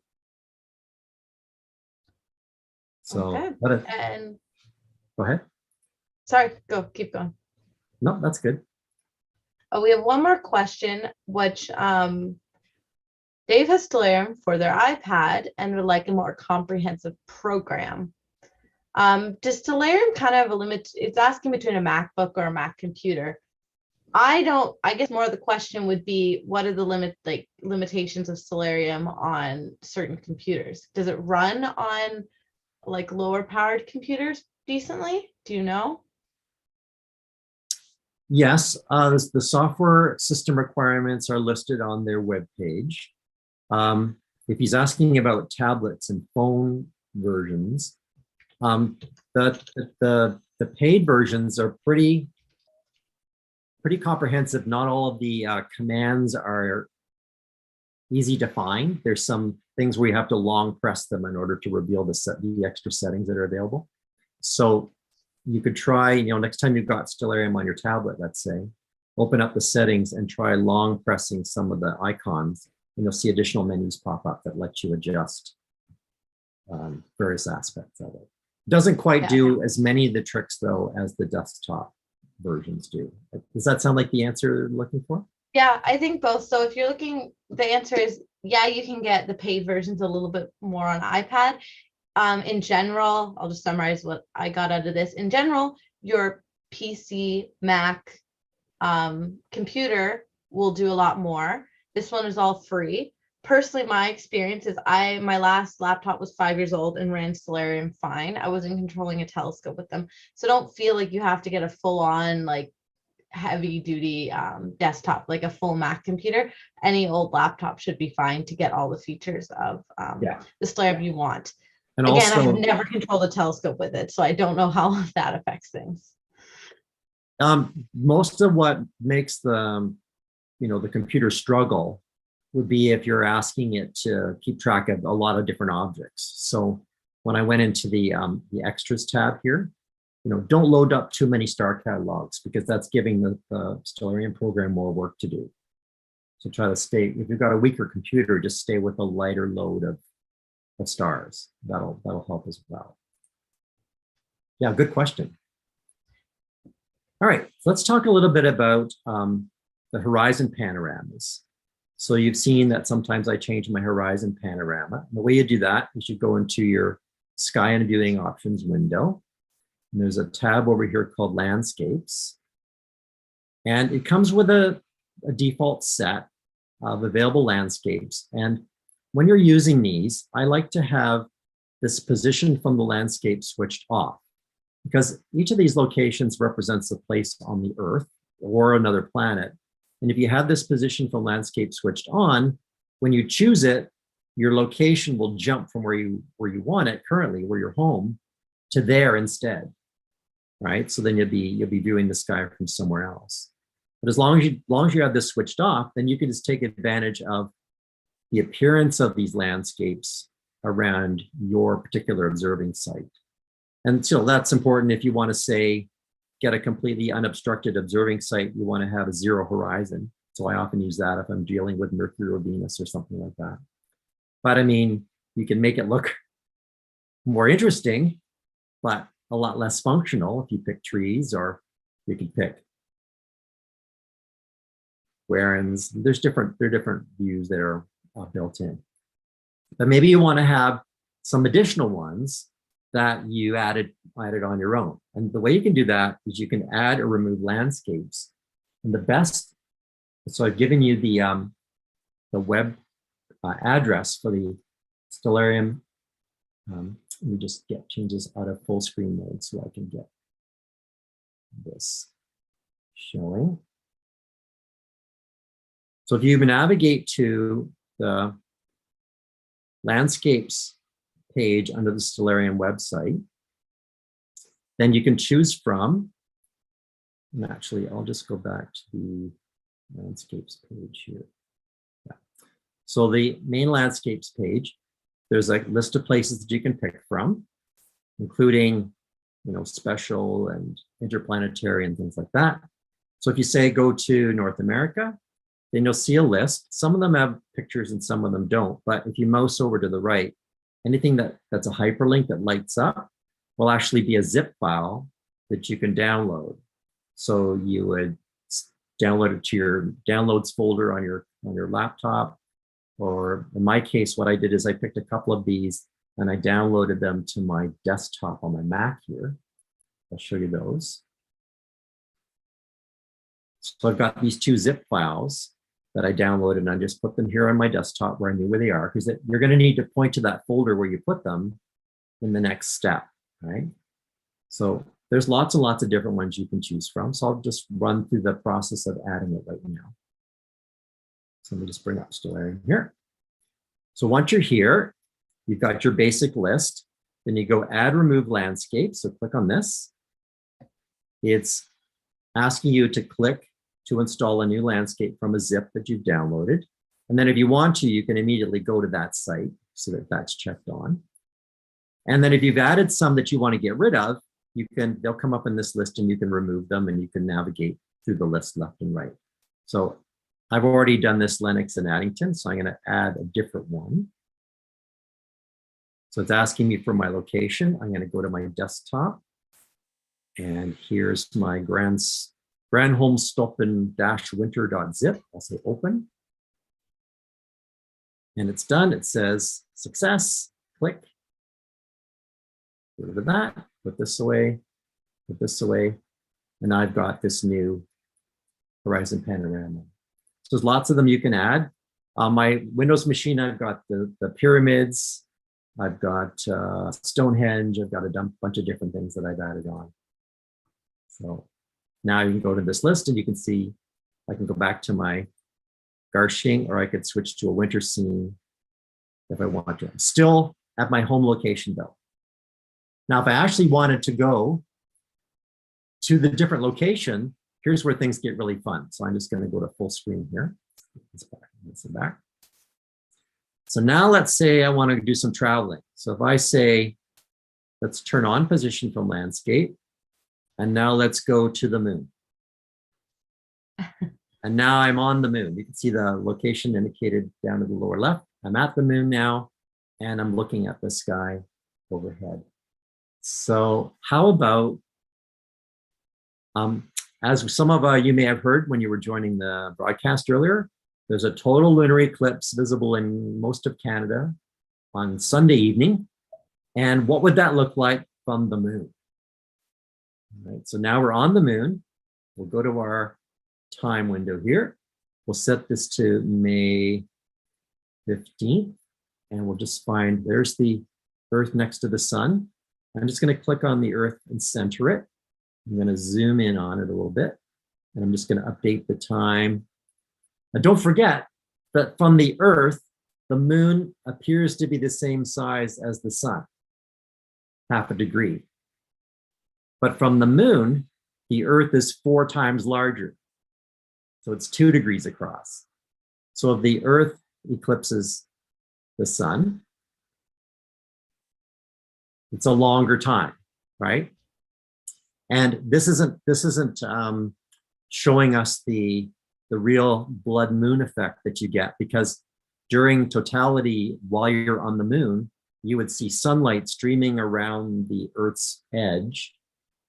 So, okay. And go ahead. Sorry, keep going. No, that's good. Oh, we have one more question, which Dave has Stellarium for their iPad and would like a more comprehensive program. Does Stellarium kind of have a limit? It's asking between a MacBook or a Mac computer. I guess more of the question would be, what are the limitations of Stellarium on certain computers? Does it run on like lower powered computers decently? Do you know? Yes, the software system requirements are listed on their webpage. If he's asking about tablets and phone versions, the paid versions are pretty comprehensive. Not all of the commands are easy to find. There's some things where you have to long press them in order to reveal the extra settings that are available. So you could try, next time you've got Stellarium on your tablet, let's say, open up the settings and try long pressing some of the icons, and you'll see additional menus pop up that let you adjust various aspects of it. Doesn't quite do as many of the tricks, though, as the desktop versions do. Does that sound like the answer you're looking for? Yeah, I think both. So if you're looking, the answer is, yeah, you can get the paid versions a little bit more on iPad. In general, I'll just summarize what I got out of this. In general, your PC, Mac, computer will do a lot more. This one is all free. Personally, my experience is my last laptop was 5 years old and ran Stellarium fine. I wasn't controlling a telescope with them. So don't feel like you have to get a full-on like heavy duty desktop, like a full Mac computer. Any old laptop should be fine to get all the features of the Stellarium you want. And again, also, I've never controlled a telescope with it, so I don't know how that affects things. Most of what makes the computer struggle would be if you're asking it to keep track of a lot of different objects. So when I went into the extras tab here, don't load up too many star catalogs, because that's giving the Stellarium program more work to do. So try to stay, if you've got a weaker computer, just stay with a lighter load of stars. That'll help as well. Yeah, good question. All right, let's talk a little bit about the horizon panoramas. So you've seen that sometimes I change my horizon panorama. The way you do that is you go into your sky and viewing options window. And there's a tab over here called landscapes. And it comes with a default set of available landscapes. And when you're using these, I like to have this position from the landscape switched off, because each of these locations represents a place on the Earth or another planet. And if you have this position from landscape switched on, when you choose it, your location will jump from where you want it currently, where you're home, to there instead, right? So then you'll be viewing the sky from somewhere else. But as long as you have this switched off, then you can just take advantage of the appearance of these landscapes around your particular observing site. And so that's important if you want to say, get a completely unobstructed observing site, you want to have a zero horizon. So I often use that if I'm dealing with Mercury or Venus or something like that. But I mean, you can make it look more interesting, but a lot less functional if you pick trees, or you can pick squarens. There are different views that are built in. But maybe you want to have some additional ones that you added on your own. And the way you can do that is you can add or remove landscapes. And the best, so I've given you the web address for the Stellarium. Let me just change this out of full screen mode so I can get this showing. So if you navigate to the landscapes page under the Stellarium website, then you can choose from, and actually I'll just go back to the landscapes page here. Yeah. So the main landscapes page, there's a list of places that you can pick from, including, you know, special and interplanetary and things like that. So if you say go to North America, then you'll see a list. Some of them have pictures and some of them don't. But if you mouse over to the right, anything that's a hyperlink that lights up will actually be a zip file that you can download. So you would download it to your downloads folder on your laptop. Or in my case, what I did is I picked a couple of these and I downloaded them to my desktop on my Mac here. I'll show you those. So I've got these two zip files that I downloaded, and I just put them here on my desktop where I knew where they are, because you're going to need to point to that folder where you put them in the next step, right? So there's lots and lots of different ones you can choose from. So I'll just run through the process of adding it right now. So let me just bring up Stellarium here. So once you're here, you've got your basic list. Then you go add, remove landscape. So click on this. It's asking you to click to install a new landscape from a zip that you've downloaded. And then if you want to, you can immediately go to that site so that that's checked on. And then if you've added some that you want to get rid of, they'll come up in this list and you can remove them and you can navigate through the list left and right. So I've already done this Lennox and Addington, so I'm going to add a different one. So it's asking me for my location. I'm going to go to my desktop. And here's my Granholmstoppen-winter.zip. I'll say open. And it's done. It says success. Click. Get rid of that. Put this away. Put this away. And I've got this new Horizon panorama. So there's lots of them you can add. On my Windows machine, I've got the pyramids. I've got Stonehenge. I've got a bunch of different things that I've added on. So now you can go to this list and you can see, I can go back to my Garching, or I could switch to a winter scene if I want to. I'm still at my home location though. Now, if I actually wanted to go to the different location, here's where things get really fun. So I'm just going to go to full screen here. Let's go back. So now let's say I want to do some traveling. So if I say, let's turn on position from landscape, and now let's go to the moon. And now I'm on the moon. You can see the location indicated down to the lower left. I'm at the moon now, and I'm looking at the sky overhead. So how about, as some of you may have heard when you were joining the broadcast earlier, there's a total lunar eclipse visible in most of Canada on Sunday evening. And what would that look like from the moon? All right, so now we're on the moon. We'll go to our time window here. We'll set this to May 15th, and we'll just find, there's the Earth next to the sun. I'm just going to click on the Earth and center it. I'm going to zoom in on it a little bit, and I'm just going to update the time. Now, don't forget that from the Earth, the moon appears to be the same size as the sun, half a degree. But from the moon, the Earth is 4 times larger. So it's 2 degrees across. So if the Earth eclipses the sun, it's a longer time, right? And this isn't showing us the real blood moon effect that you get, because during totality, while you're on the moon, you would see sunlight streaming around the Earth's edge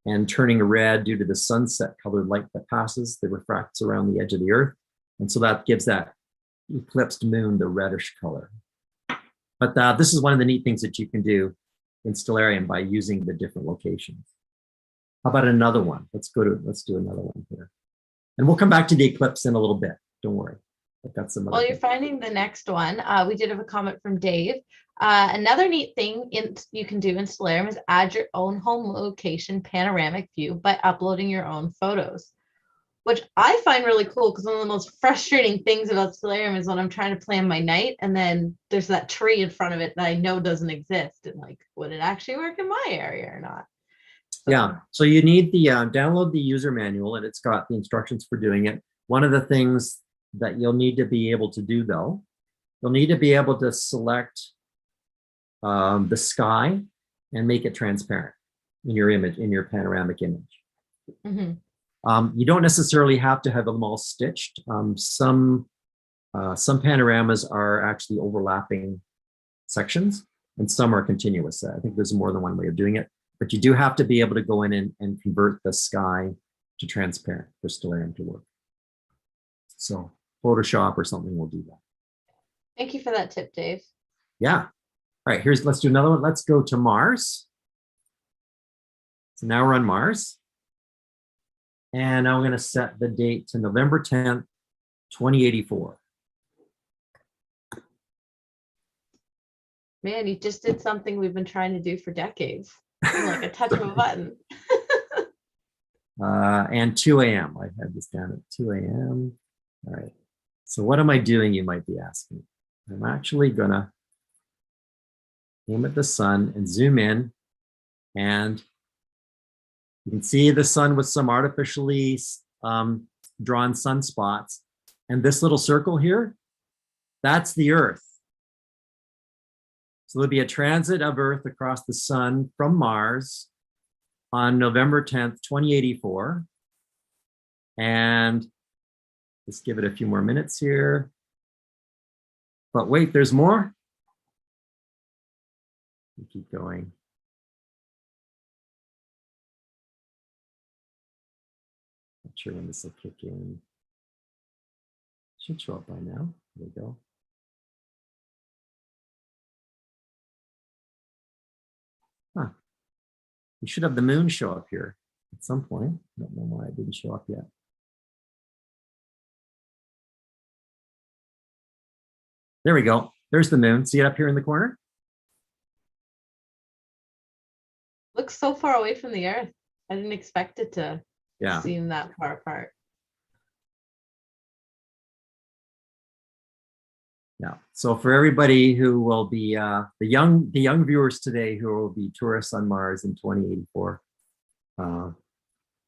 and turning red due to the sunset colored light that passes, that refracts around the edge of the Earth. And so that gives that eclipsed moon the reddish color. But this is one of the neat things that you can do in Stellarium by using the different locations. How about another one? Let's do another one here. And we'll come back to the eclipse in a little bit, don't worry. I've got some While other you're things. finding the next one, we did have a comment from Dave. Another neat thing you can do in Stellarium is add your own home location panoramic view by uploading your own photos, which I find really cool because one of the most frustrating things about Stellarium is when I'm trying to plan my night and then there's that tree in front of it that I know doesn't exist. And like, would it actually work in my area or not? Yeah, so you need the download the user manual, and it's got the instructions for doing it. One of the things that you'll need to be able to do, though, you'll need to be able to select the sky and make it transparent in your image, in your panoramic image. You don't necessarily have to have them all stitched. Some panoramas are actually overlapping sections, and some are continuous. I think there's more than one way of doing it, but you do have to be able to go in and convert the sky to transparent for Stellarium to work. So Photoshop or something will do that. Thank you for that tip, Dave. Yeah. All right, let's do another one. Let's go to Mars. So now we're on Mars. And now I'm going to set the date to November 10th, 2084. Man, you just did something we've been trying to do for decades. Like a touch of a button. And 2 a.m. I had this down at 2 a.m. All right. So what am I doing, you might be asking? I'm actually going to aim at the sun and zoom in. And you can see the sun with some artificially drawn sunspots. And this little circle here, that's the Earth. So there'll be a transit of Earth across the sun from Mars on November 10th, 2084. And just give it a few more minutes here. But wait, there's more. We keep going. Not sure when this will kick in. Should show up by now. There we go. Huh. We should have the moon show up here at some point. I don't know why it didn't show up yet. There we go. There's the moon. See it up here in the corner? Looks so far away from the Earth. I didn't expect it to Yeah. seem that far apart. Yeah. So for everybody who will be the young viewers today who will be tourists on Mars in 2084,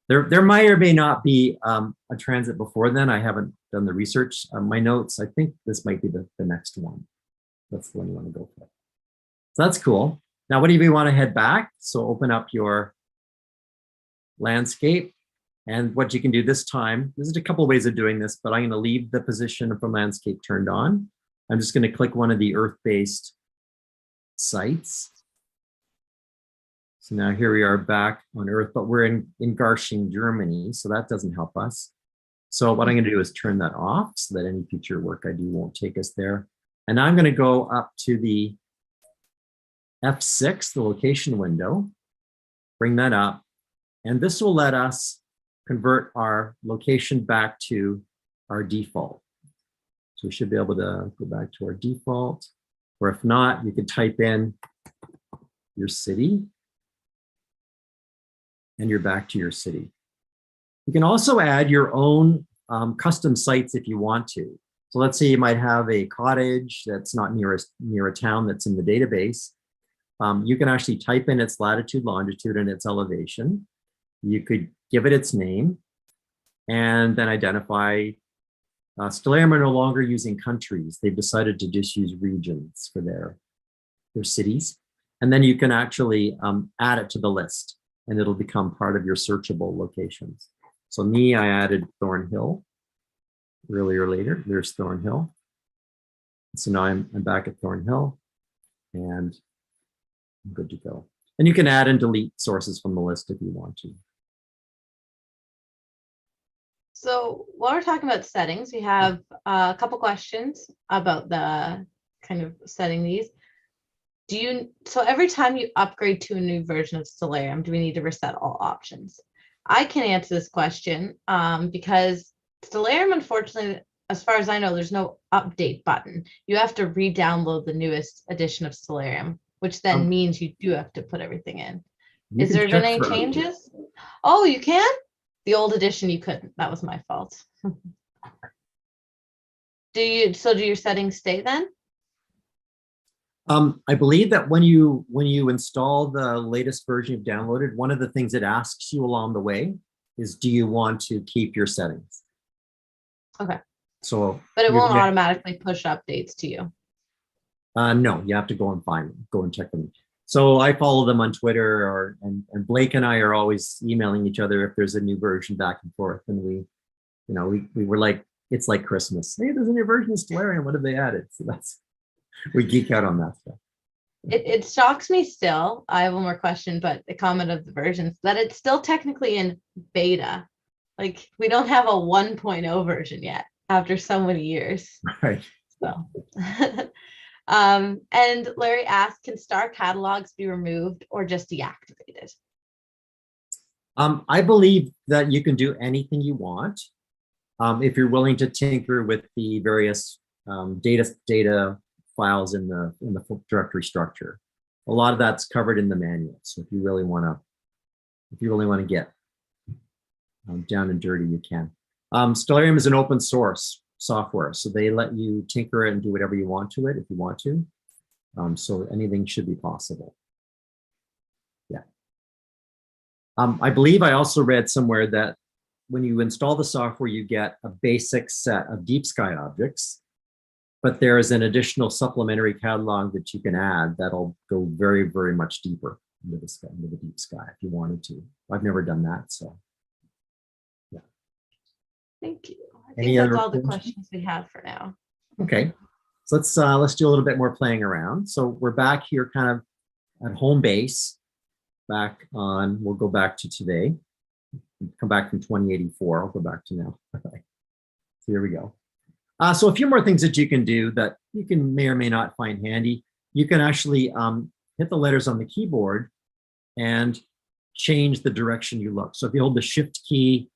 there may or may not be a transit before then. I haven't done the research. My notes, I think this might be the next one. That's the one you want to go for. So that's cool. Now, what do you want to head back? So open up your landscape. And what you can do this time, there's a couple of ways of doing this, but I'm going to leave the position from landscape turned on. I'm just going to click one of the Earth-based sites. So now here we are back on Earth, but we're in Garching, Germany, so that doesn't help us. So what I'm going to do is turn that off so that any future work I do won't take us there. And I'm going to go up to the F6, the location window, bring that up, and this will let us convert our location back to our default. So we should be able to go back to our default, or if not, you could type in your city and you're back to your city. You can also add your own custom sites if you want to. So let's say you might have a cottage that's not near a town that's in the database. You can actually type in its latitude, longitude, and its elevation. You could give it its name and then identify. Stellarium are no longer using countries. They've decided to just use regions for their cities. And then you can actually add it to the list and it'll become part of your searchable locations. So me, I added Thornhill later. There's Thornhill. So now I'm back at Thornhill and I'm good to go. And you can add and delete sources from the list if you want to. So while we're talking about settings, we have a couple questions about the kind of setting these. So every time you upgrade to a new version of Stellarium, do we need to reset all options? I can answer this question because Stellarium, unfortunately, as far as I know, there's no update button. You have to re-download the newest edition of Stellarium, which then means you do have to put everything in. You Is can there check been any for changes? Oh, you can? The old edition you couldn't. That was my fault. Do your settings stay then? I believe that when you install the latest version you've downloaded, one of the things it asks you along the way is, do you want to keep your settings? Okay. So, but it won't automatically push updates to you. No, you have to go and find them, go and check them. So I follow them on Twitter, and Blake and I are always emailing each other if there's a new version back and forth. And we were like, it's like Christmas. Hey, there's a new version of Stellarium. What have they added? So we geek out on that stuff. It shocks me still. I have one more question, but the comment of the versions that it's still technically in beta. Like we don't have a 1.0 version yet after so many years. Right. So and Larry asked, can star catalogs be removed or just deactivated? I believe that you can do anything you want if you're willing to tinker with the various data files in the directory structure. A lot of that's covered in the manual. So if you really want to get down and dirty, you can. Stellarium is an open source software, so they let you tinker it and do whatever you want to it if you want to. So anything should be possible. Yeah. I believe I also read somewhere that when you install the software, you get a basic set of deep sky objects, but there is an additional supplementary catalog that you can add that'll go very, very much deeper into the sky, into the deep sky if you wanted to. I've never done that, so yeah. Thank you. I think that's all the questions we have for now. Okay, so let's do a little bit more playing around. So we're back here kind of at home base, back on, we'll go back to today, come back from 2084, I'll go back to now. Okay. So here we go. So a few more things that you can do that you may or may not find handy. You can actually hit the letters on the keyboard and change the direction you look. So if you hold the shift key,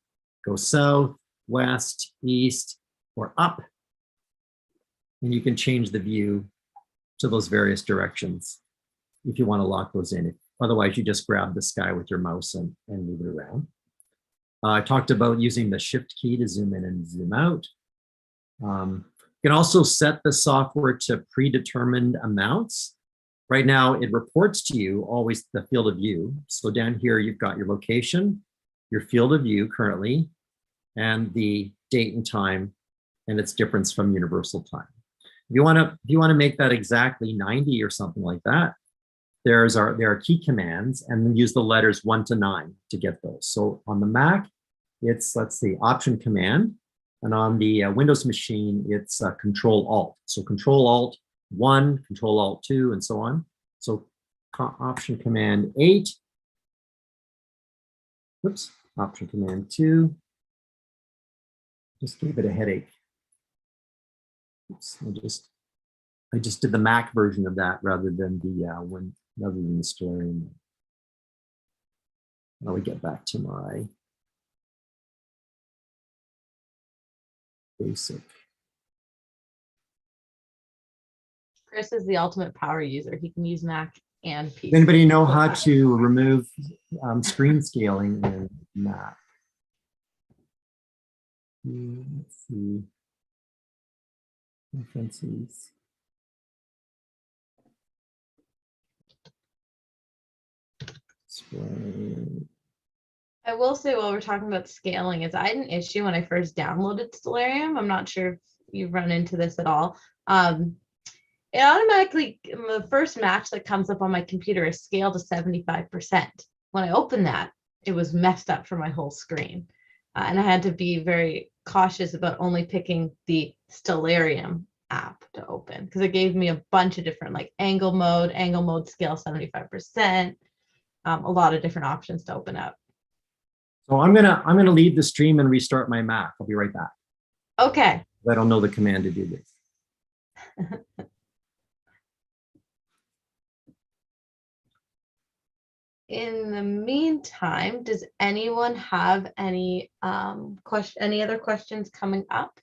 go south, west, east, or up, and you can change the view to those various directions if you want to lock those in. Otherwise, you just grab the sky with your mouse and move it around. I talked about using the shift key to zoom in and zoom out. You can also set the software to predetermined amounts. Right now, it reports to you always the field of view. So down here, you've got your location, your field of view currently, and the date and time, and its difference from universal time. If you want to make that exactly 90 or something like that, there are key commands, and then use the letters 1 to 9 to get those. So on the Mac, it's, let's see, Option Command, and on the Windows machine, it's Control Alt. So Control Alt 1, Control Alt 2, and so on. So Option Command 8. Oops, Option Command 2. Just gave it a headache. Oops, I just did the Mac version of that rather than the Stellarium. Now we get back to my basic. Chris is the ultimate power user. He can use Mac and PC. Does anybody know how to remove screen scaling in Mac? Let's see. Preferences. I will say while we're talking about scaling is I had an issue when I first downloaded Stellarium. I'm not sure if you've run into this at all. It automatically, the first match that comes up on my computer is scaled to 75%. When I opened that, it was messed up for my whole screen. And I had to be very cautious about only picking the Stellarium app to open because it gave me a bunch of different like angle mode scale 75%, a lot of different options to open up. So I'm gonna leave the stream and restart my Mac. I'll be right back. Okay. I don't know the command to do this. In the meantime, does anyone have any other questions coming up?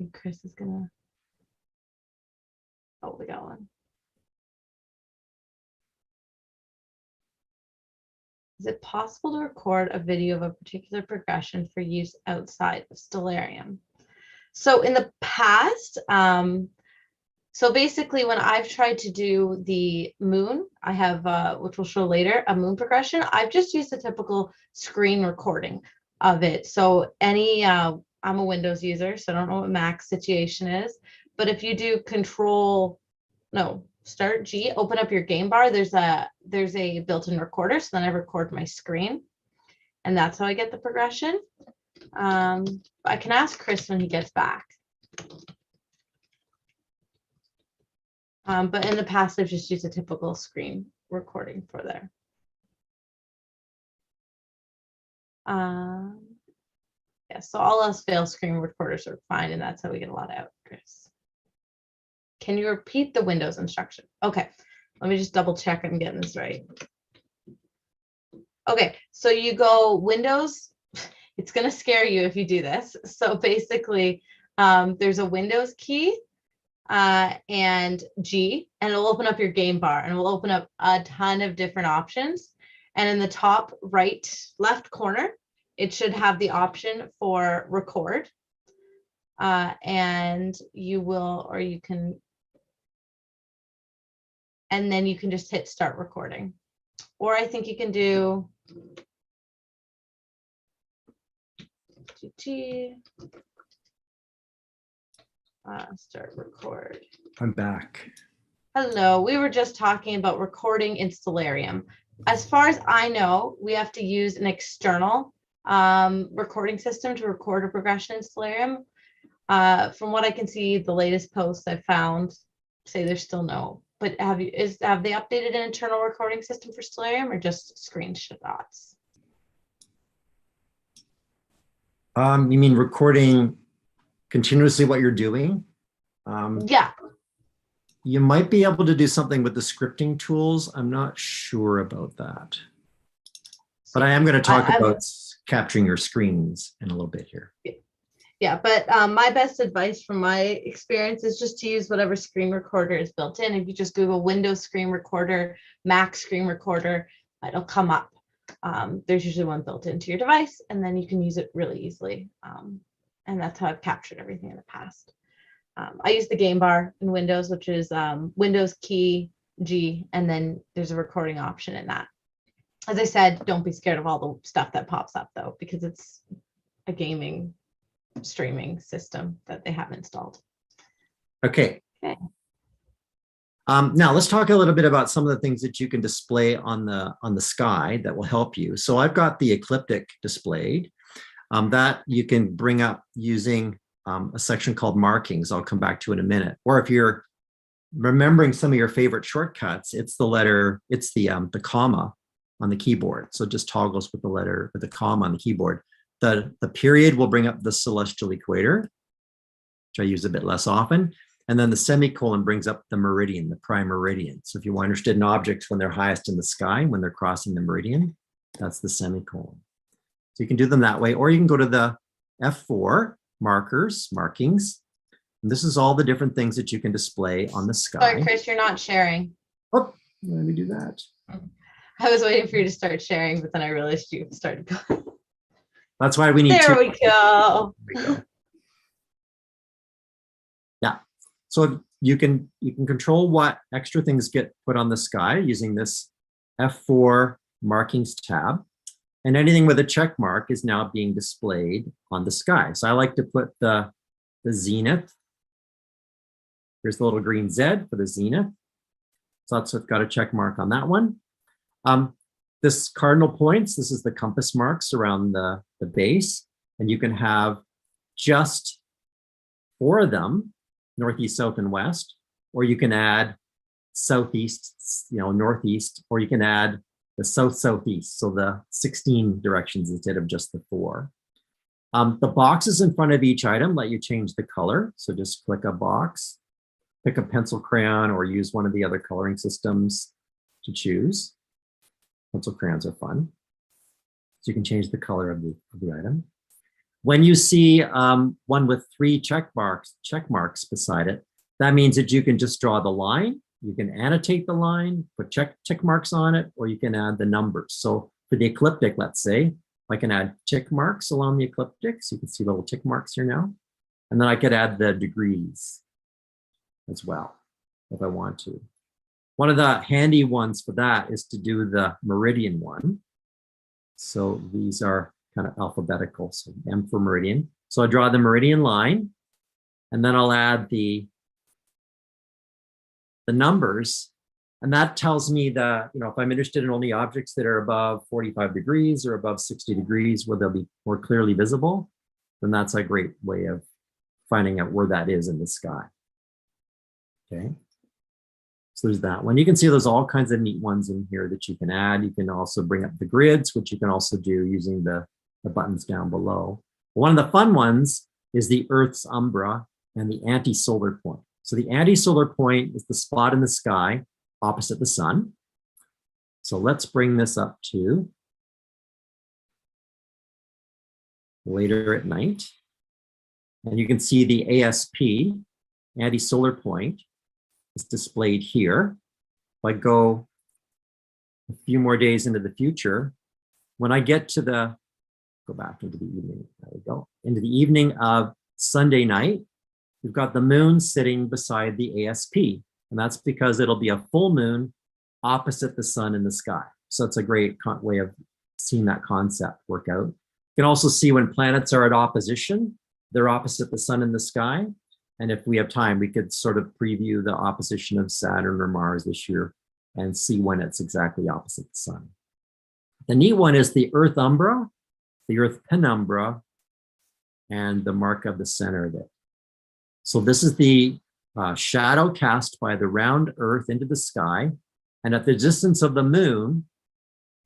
think Chris is gonna. Oh, we got one. Is it possible to record a video of a particular progression for use outside of Stellarium? So in the past, so basically when I've tried to do the moon, I have, which we'll show later, a moon progression, I've just used a typical screen recording of it. So I'm a Windows user, so I don't know what Mac's situation is, but if you do Start G, open up your game bar, there's a built-in recorder, so then I record my screen, and that's how I get the progression. I can ask Chris when he gets back. But in the past, I've just used a typical screen recording for there. Yeah, so all else fails, screen recorders are fine, and that's how we get a lot out, Chris. Can you repeat the Windows instruction? Okay, let me just double check I'm getting this right. Okay, so you go Windows. It's going to scare you if you do this. So basically, there's a Windows key and G, and it'll open up your game bar, and it will open up a ton of different options. And in the top left corner, it should have the option for record. And and then you can just hit start recording. Or I think you can do start record. I'm back. Hello, we were just talking about recording in Stellarium. As far as I know, we have to use an external recording system to record a progression in Stellarium. From what I can see, the latest posts I've found say there's still no. But have they updated an internal recording system for Stellarium or just screenshots? You mean recording continuously what you're doing? Yeah. You might be able to do something with the scripting tools. I'm not sure about that. But I am going to talk about capturing your screens in a little bit here. Yeah, but my best advice from my experience is just to use whatever screen recorder is built in. If you just Google Windows screen recorder, Mac screen recorder, it'll come up. There's usually one built into your device, and then you can use it really easily. And that's how I've captured everything in the past. I use the game bar in Windows, which is Windows key G, and then there's a recording option in that. As I said, don't be scared of all the stuff that pops up though, because it's a gaming streaming system that they have installed. Okay. Now let's talk a little bit about some of the things that you can display on the sky that will help you. So I've got the ecliptic displayed that you can bring up using a section called markings. I'll come back to in a minute. Or if you're remembering some of your favorite shortcuts, it's the comma on the keyboard. So it just toggles with the comma on the keyboard. The period will bring up the celestial equator, which I use a bit less often. And then the semicolon brings up the meridian, the prime meridian. So if you're interested in objects when they're highest in the sky, when they're crossing the meridian, that's the semicolon. So you can do them that way, or you can go to the F4 markings. And this is all the different things that you can display on the sky. Sorry, Chris, you're not sharing. Oh, let me do that. I was waiting for you to start sharing, but then I realized you started going. That's why we need There we go. Yeah. So you can control what extra things get put on the sky using this F4 markings tab. And anything with a check mark is now being displayed on the sky. So I like to put the zenith. Here's the little green Z for the zenith. So that's got a check mark on that one. This cardinal points, this is the compass marks around the base, and you can have just 4 of them, northeast, south, and west, or you can add southeast, northeast, or you can add the south, southeast, so the 16 directions instead of just the 4. The boxes in front of each item let you change the color, so just click a box, pick a pencil crayon, or use one of the other coloring systems to choose. Pencil crayons are fun. So you can change the color of the item. When you see one with 3 check marks beside it, that means that you can just draw the line, you can annotate the line, put check marks on it, or you can add the numbers. So for the ecliptic, let's say, I can add tick marks along the ecliptic. So you can see little tick marks here now. And then I could add the degrees as well, if I want to. One of the handy ones for that is to do the meridian one. So these are kind of alphabetical, so M for meridian. So I draw the meridian line, and then I'll add the numbers, and that tells me that, if I'm interested in only objects that are above 45 degrees or above 60 degrees, where they'll be more clearly visible, then that's a great way of finding out where that is in the sky. Okay. So there's that one. You can see there's all kinds of neat ones in here that you can add. You can also bring up the grids, which you can also do using the buttons down below. One of the fun ones is the Earth's umbra and the anti-solar point. So the anti-solar point is the spot in the sky opposite the sun. So let's bring this up to later at night. And you can see the ASP, anti-solar point, is displayed here. If I go a few more days into the future, when I get to go back into the evening, there we go, into the evening of Sunday night, we've got the moon sitting beside the ASP. And that's because it'll be a full moon opposite the sun in the sky. So it's a great way of seeing that concept work out. You can also see when planets are at opposition, they're opposite the sun in the sky. And if we have time, we could sort of preview the opposition of Saturn or Mars this year and see when it's exactly opposite the sun. The neat one is the Earth umbra, the Earth penumbra, and the mark of the center of it. So this is the shadow cast by the round Earth into the sky. And at the distance of the moon,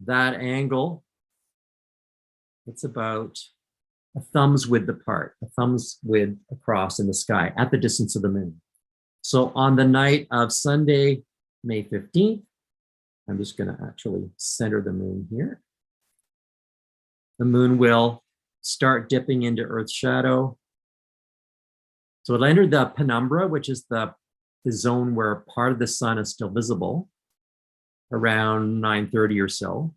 that angle, it's about a thumb's width apart, a thumb's width across in the sky at the distance of the moon. So on the night of Sunday, May 15th, I'm just going to actually center the moon here. The moon will start dipping into Earth's shadow. So it'll enter the penumbra, which is the zone where part of the sun is still visible, around 9:30 or so.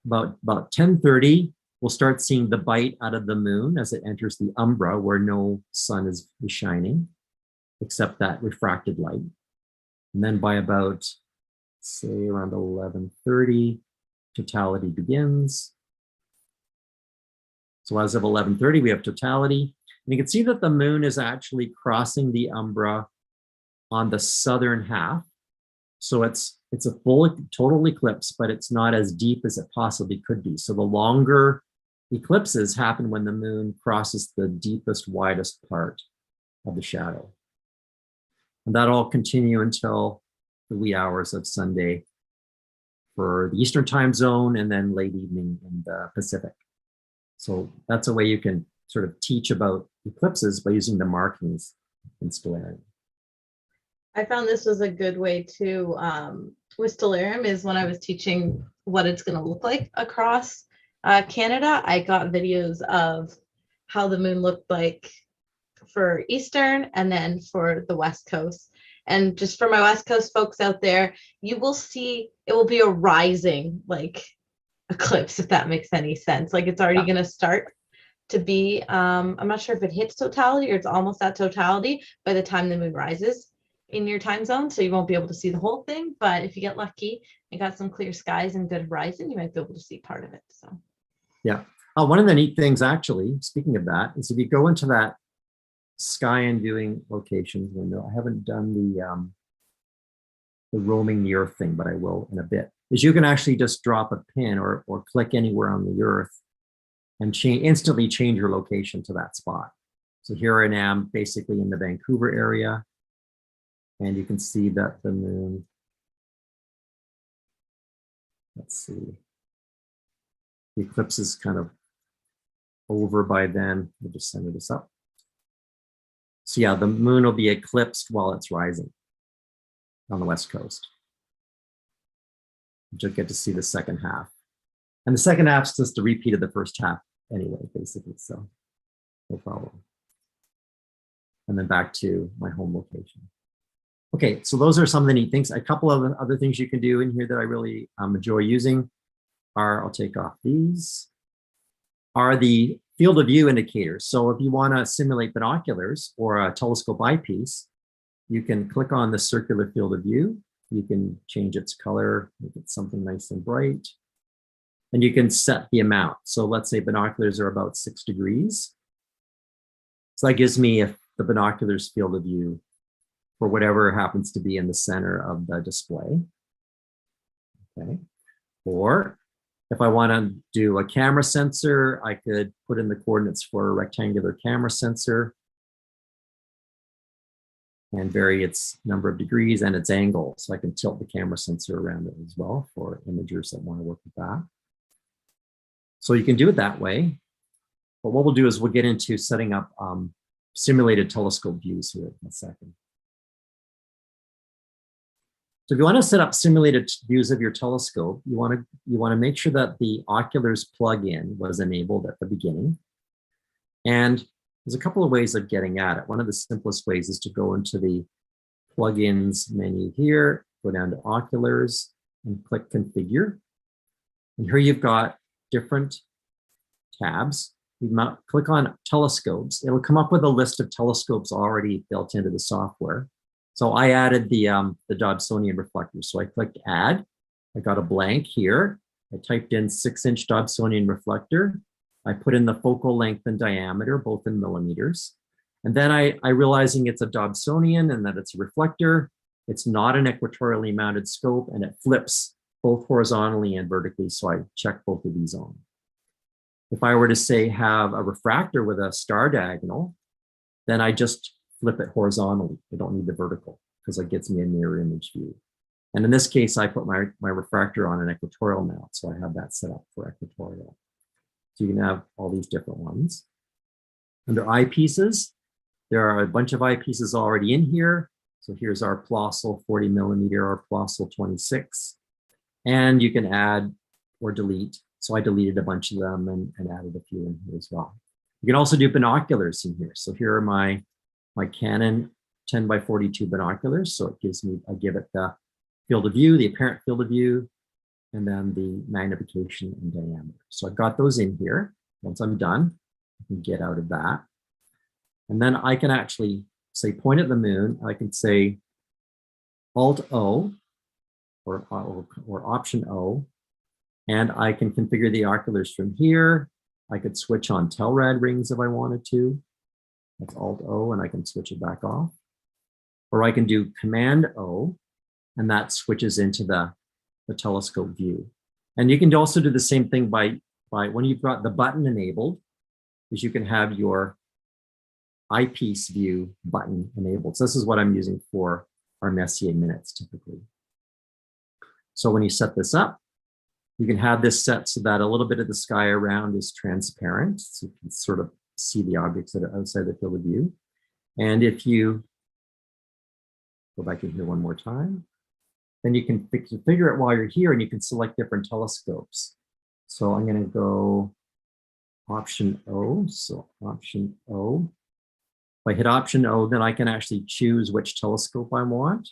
About 10:30, we'll start seeing the bite out of the moon as it enters the umbra, where no sun is shining, except that refracted light. And then by about, say, around 11:30, totality begins. So as of 11:30, we have totality. And you can see that the moon is actually crossing the umbra on the southern half. So it's a full total eclipse, but it's not as deep as it possibly could be. So the longer eclipses happen when the moon crosses the deepest, widest part of the shadow. And that'll all continue until the wee hours of Sunday for the Eastern time zone, and then late evening in the Pacific. So that's a way you can sort of teach about eclipses by using the markings in Stellarium. I found this was a good way to, with Stellarium, is when I was teaching what it's going to look like across Canada, I got videos of how the moon looked like for Eastern and then for the West Coast. And just for my West Coast folks out there, you will see it will be a rising like eclipse, if that makes any sense. Like it's already going to start to be, I'm not sure if it hits totality or it's almost at totality by the time the moon rises in your time zone. So you won't be able to see the whole thing, but if you get lucky and got some clear skies and good horizon, you might be able to see part of it. So yeah. One of the neat things, actually, speaking of that, is if you go into that sky and viewing locations window, I haven't done the roaming the Earth thing, but I will in a bit, is you can actually just drop a pin or click anywhere on the Earth and instantly change your location to that spot. So here I am basically in the Vancouver area, and you can see that the moon, let's see, the eclipse is kind of over by then. We'll just center this up. So yeah, the moon will be eclipsed while it's rising on the West Coast. You'll get to see the second half. And the second half is just a repeat of the first half. anyway, basically, so no problem. And then back to my home location. Okay, so those are some of the neat things. A couple of other things you can do in here that I really enjoy using are, I'll take off these, are the field of view indicators. So if you want to simulate binoculars or a telescope eyepiece, you can click on the circular field of view. You can change its color, make it something nice and bright. And you can set the amount. So let's say binoculars are about 6 degrees. So that gives me the binoculars field of view for whatever happens to be in the center of the display. Okay. Or if I want to do a camera sensor, I could put in the coordinates for a rectangular camera sensor and vary its number of degrees and its angle. So I can tilt the camera sensor around it as well for imagers that want to work with that. So you can do it that way. But what we'll do is we'll get into setting up simulated telescope views here in a second. So if you want to set up simulated views of your telescope, you want to make sure that the oculars plug-in was enabled at the beginning. And there's a couple of ways of getting at it. One of the simplest ways is to go into the plugins menu here, go down to oculars and click configure. And here you've got different tabs. You might click on telescopes. It'll come up with a list of telescopes already built into the software. So I added the Dobsonian reflector. So I clicked add. I got a blank here. I typed in 6-inch Dobsonian reflector. I put in the focal length and diameter, both in millimeters. And then I realizing it's a Dobsonian and that it's a reflector. It's not an equatorially mounted scope, and it flips both horizontally and vertically. So I check both of these on. If I were to say have a refractor with a star diagonal, then I just flip it horizontally. I don't need the vertical because it gets me a mirror image view. And in this case, I put my refractor on an equatorial mount. So I have that set up for equatorial. So you can have all these different ones. Under eyepieces, there are a bunch of eyepieces already in here. So here's our Plossl 40 millimeter or Plossl 26. And you can add or delete. So I deleted a bunch of them and added a few in here as well. You can also do binoculars in here. So here are my Canon 10x42 binoculars. So it gives me, I give it the field of view, the apparent field of view, and then the magnification and diameter. So I've got those in here. Once I'm done, I can get out of that. And then I can actually say point at the moon. I can say Alt-O or Option O, and I can configure the oculars from here. I could switch on Telrad rings if I wanted to. That's Alt-O, and I can switch it back off. Or I can do Command-O, and that switches into the telescope view. And you can also do the same thing by when you've got the button enabled, is you can have your eyepiece view button enabled. So this is what I'm using for our Messier minutes typically. So when you set this up, you can have this set so that a little bit of the sky around is transparent. So you can sort of see the objects that are outside the field of view. And if you go back in here one more time, then you can configure it while you're here and you can select different telescopes. So I'm going to go Option O. So Option O. If I hit Option O, then I can actually choose which telescope I want.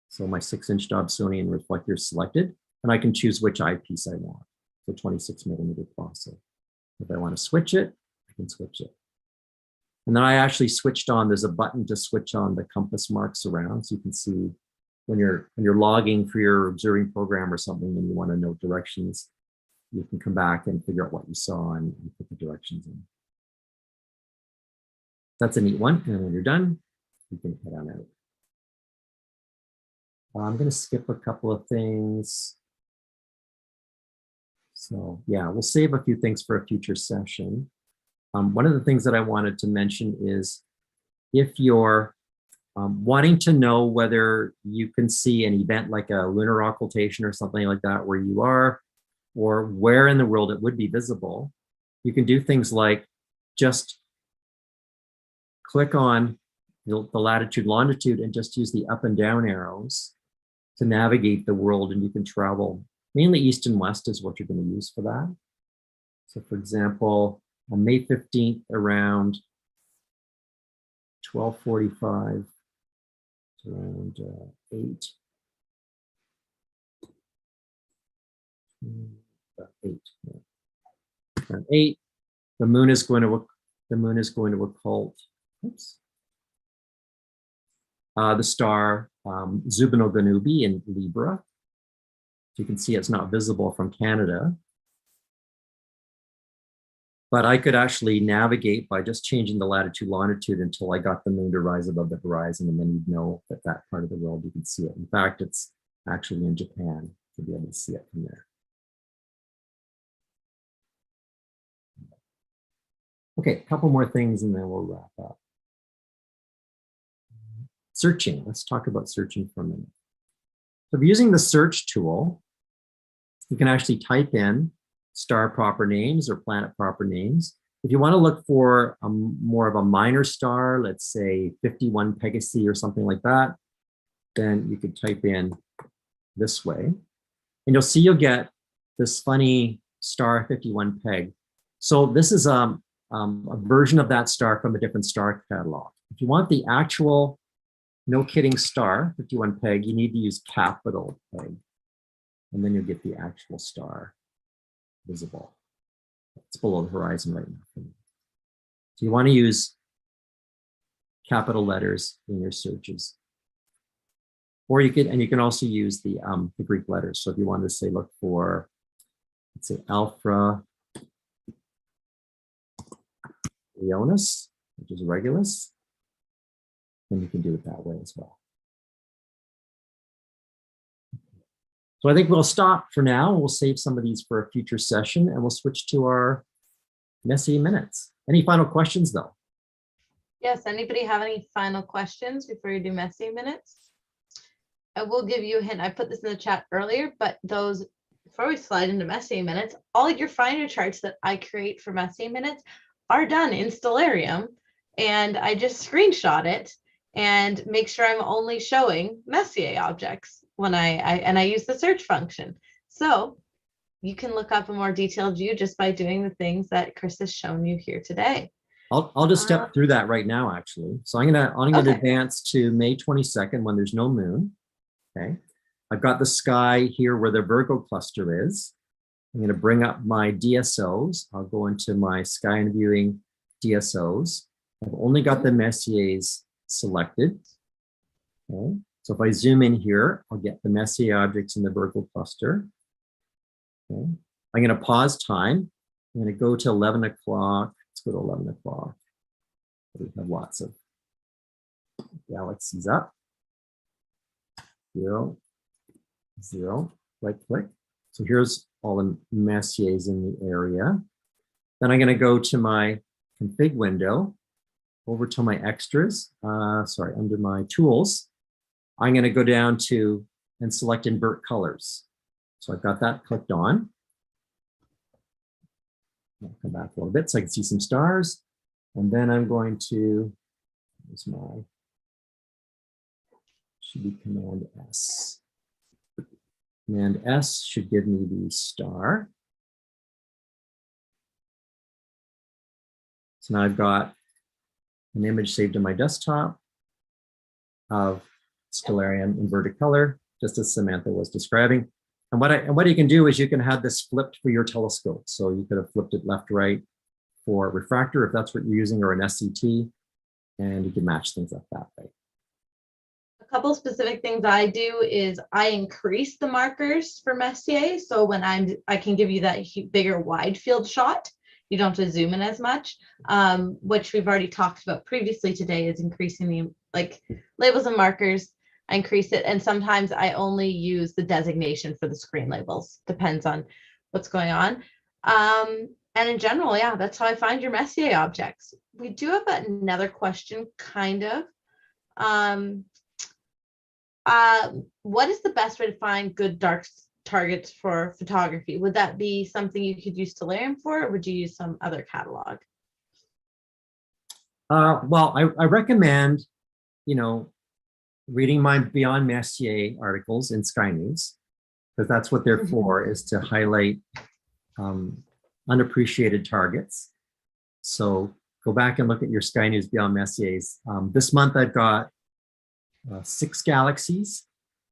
So my 6-inch Dobsonian reflector is selected, and I can choose which eyepiece I want. So 26 millimeter Plossl. If I want to switch it, I can switch it. And then I actually switched on, there's a button to switch on the compass marks around. So you can see when you're logging for your observing program or something and you want to know directions, you can come back and figure out what you saw and put the directions in. That's a neat one. And when you're done, you can head on out. I'm going to skip a couple of things. So yeah, we'll save a few things for a future session. One of the things that I wanted to mention is if you're wanting to know whether you can see an event like a lunar occultation or something like that where you are, or where in the world it would be visible, you can do things like just click on the latitude, longitude, and just use the up and down arrows to navigate the world, and you can travel. Mainly east and west is what you're going to use for that. So for example, on May 15th around 12:45, around 8. 8. Yeah. Around 8, the moon is going to occult. Oops. The star Zubino-Ganubi in Libra. So you can see it's not visible from Canada. But I could actually navigate by just changing the latitude longitude until I got the moon to rise above the horizon, and then you'd know that that part of the world you can see it. In fact, it's actually in Japan to be able to see it from there. Okay, a couple more things and then we'll wrap up. Searching, let's talk about searching for a minute. So using the search tool, you can actually type in star proper names or planet proper names. If you want to look for more of a minor star, let's say 51 Pegasi or something like that, then you could type in this way. And you'll see you'll get this funny star 51 Peg. So this is a version of that star from a different star catalog. If you want the actual, no kidding, star 51 Peg, you need to use capital Peg. And then you'll get the actual star visible. It's below the horizon right now. So you want to use capital letters in your searches. Or you can also use the Greek letters. So if you wanted to say, look for, let's say Alpha Leonis, which is Regulus, then you can do it that way as well. So I think we'll stop for now. We'll save some of these for a future session, and we'll switch to our Messier minutes. Any final questions, though? Yes, anybody have any final questions before you do Messier minutes? I will give you a hint. I put this in the chat earlier, but those, before we slide into Messier minutes, all your finder charts that I create for Messier minutes are done in Stellarium, and I just screenshot it and make sure I'm only showing Messier objects when I use the search function. So you can look up a more detailed view just by doing the things that Chris has shown you here today. I'll just step through that right now, actually. So I'm gonna advance to May 22nd when there's no moon. Okay, I've got the sky here where the Virgo cluster is. I'm going to bring up my DSOs. I'll go into my sky and viewing DSOs. I've only got the Messiers selected. Okay. So if I zoom in here, I'll get the Messier objects in the Virgo cluster. Okay. I'm going to pause time. I'm going to go to 11 o'clock. Let's go to 11 o'clock. We have lots of galaxies up. 0, 0, right click. So here's all the Messiers in the area. Then I'm going to go to my config window, over to my extras, under my tools. I'm going to go down to and select invert colors. So I've got that clicked on. I'll come back a little bit so I can see some stars. And then I'm going to, here's my, should be Command S. Command S should give me the star. So now I've got an image saved in my desktop of Stellarium inverted color, just as Samantha was describing. And what you can do is you can have this flipped for your telescope. So you could have flipped it left, right for refractor, if that's what you're using, or an SCT, and you can match things up that way. A couple specific things I do is I increase the markers for Messier. So when I can give you that bigger wide field shot. You don't have to zoom in as much, which we've already talked about previously today, is increasing the labels and markers. I increase it, and sometimes I only use the designation for the screen labels. Depends on what's going on. And in general, yeah, that's how I find your Messier objects. We do have another question, kind of. What is the best way to find good dark targets for photography? Would that be something you could use Stellarium for, or would you use some other catalog? Well, I recommend, reading my Beyond Messier articles in Sky News, because that's what they're for, is to highlight unappreciated targets. So go back and look at your Sky News Beyond Messier's. This month I've got 6 galaxies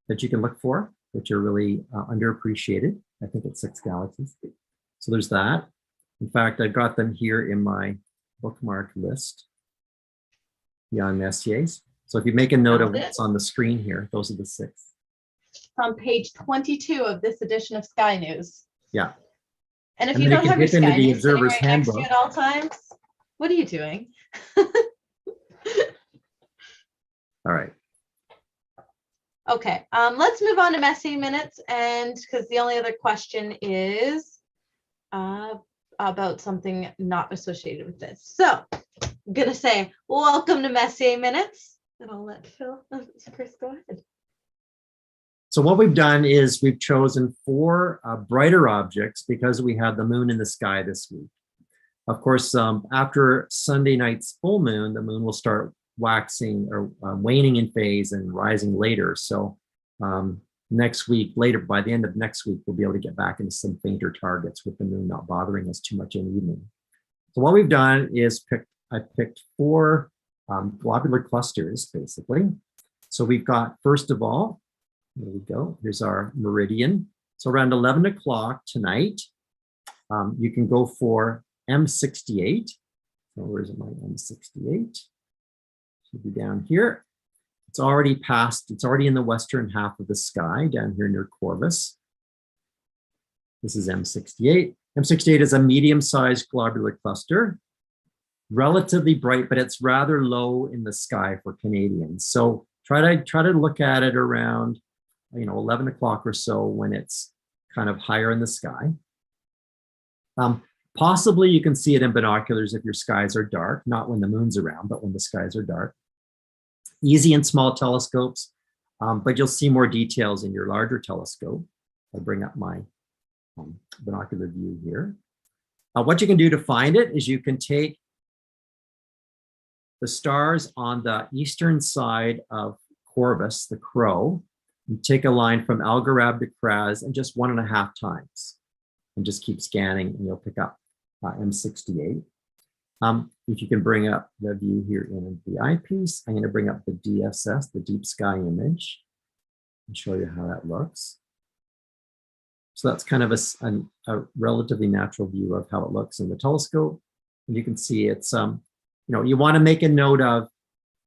that you can look for, which are really underappreciated. I think it's 6 galaxies. So there's that. In fact, I've got them here in my bookmark list, Beyond Messier's. So if you make a note of what's on the screen here, those are the 6. On page 22 of this edition of Sky News. Yeah. And if And you then don't you have your can dip into Sky the News sitting Observer's right next to you Handbook. at all times, what are you doing? All right. Okay, let's move on to Messier minutes, and because the only other question is about something not associated with this. So I'm gonna say welcome to Messier minutes, and I'll let Chris go ahead. So what we've done is we've chosen 4 brighter objects because we had the moon in the sky this week. Of course, after Sunday night's full moon, the moon will start waxing or waning in phase and rising later. So next week, later, by the end of next week, we'll be able to get back into some fainter targets with the moon not bothering us too much in the evening. So what we've done is I picked 4 globular clusters, basically. So we've got, first of all, there we go. Here's our meridian. So around 11 o'clock tonight, you can go for M68. So where's my M68? Should be down here. It's already passed. It's already in the western half of the sky down here near Corvus. This is M68. M68 is a medium-sized globular cluster, relatively bright, but it's rather low in the sky for Canadians. So try to look at it around 11 o'clock or so when it's kind of higher in the sky. Possibly you can see it in binoculars if your skies are dark, not when the moon's around, but when the skies are dark. Easy in small telescopes, but you'll see more details in your larger telescope. I'll bring up my binocular view here. What you can do to find it is you can take the stars on the eastern side of Corvus, the Crow, and take a line from Algorab to Kraz and just 1.5 times, and just keep scanning, and you'll pick up M68. If you can bring up the view here in the eyepiece, I'm going to bring up the DSS, the deep sky image, and show you how that looks. So that's kind of a relatively natural view of how it looks in the telescope. And you can see it's, you want to make a note of,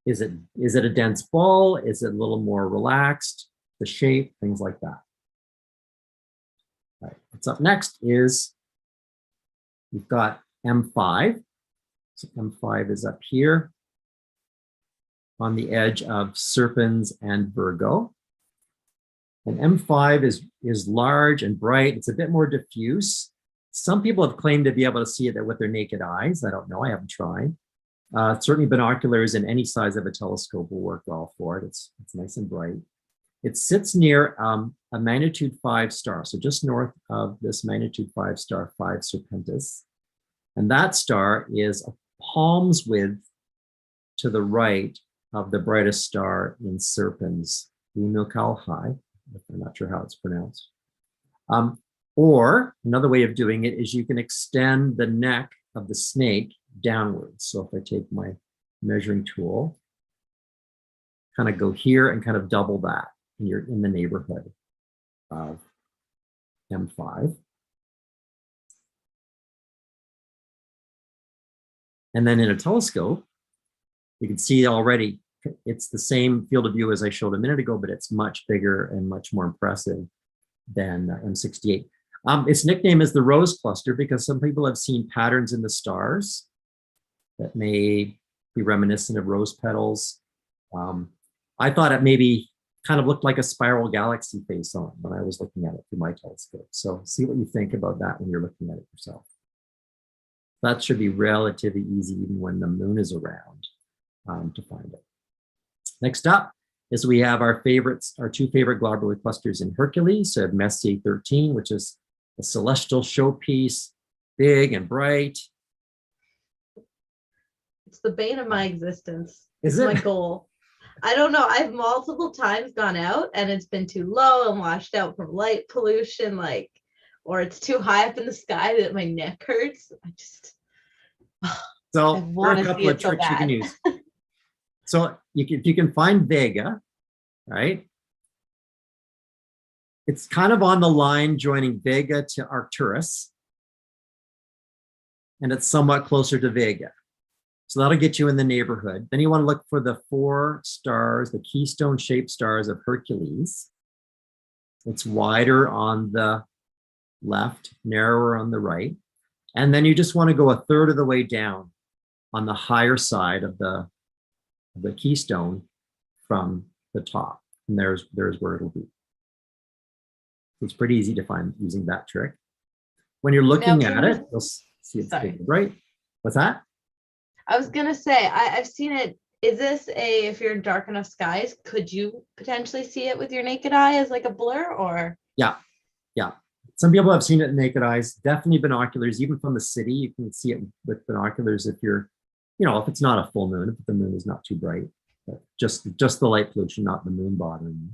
is it a dense ball? Is it a little more relaxed? The shape, things like that. All right, what's up next is we've got M5. So M5 is up here on the edge of Serpens and Virgo. And M5 is large and bright. It's a bit more diffuse. Some people have claimed to be able to see it with their naked eyes. I don't know, I haven't tried. Certainly binoculars in any size of a telescope will work well for it. It's nice and bright. It sits near a magnitude 5 star, so just north of this magnitude 5 star, 5 Serpentis. And that star is a palm's width to the right of the brightest star in Serpens, Unocalhi. I'm not sure how it's pronounced. Or another way of doing it is you can extend the neck of the snake downwards. So if I take my measuring tool, kind of go here and kind of double that, and you're in the neighborhood of M5. And then in a telescope, you can see already it's the same field of view as I showed a minute ago, but it's much bigger and much more impressive than M68. Its nickname is the Rose Cluster because some people have seen patterns in the stars that may be reminiscent of rose petals. I thought it maybe kind of looked like a spiral galaxy face on when I was looking at it through my telescope. So see what you think about that when you're looking at it yourself. That should be relatively easy even when the moon is around to find it. Next up is we have our favorites, our 2 favorite globular clusters in Hercules. So Messier 13, which is a celestial showpiece, big and bright. It's the bane of my existence. Is it's it? My goal. I don't know. I've multiple times gone out and it's been too low and washed out from light pollution. Like or it's too high up in the sky that my neck hurts. I just, So I there are want a to couple see of it so tricks you can bad. use. So if you can find Vega, right? It's kind of on the line joining Vega to Arcturus, and it's somewhat closer to Vega. So that'll get you in the neighborhood. Then you want to look for the 4 stars, the keystone-shaped stars of Hercules. It's wider on the left, narrower on the right. And then you just want to go a third of the way down on the higher side of the keystone from the top. And there's where it'll be. So it's pretty easy to find using that trick. When you're looking at it, you'll see it's big, right? What's that? I was gonna say, I've seen it. Is this if you're in dark enough skies, could you potentially see it with your naked eye as like a blur, or? Yeah. Some people have seen it in naked eyes, definitely binoculars, even from the city, you can see it with binoculars if you're, if it's not a full moon, if the moon is not too bright, but just the light pollution, not the moon bothering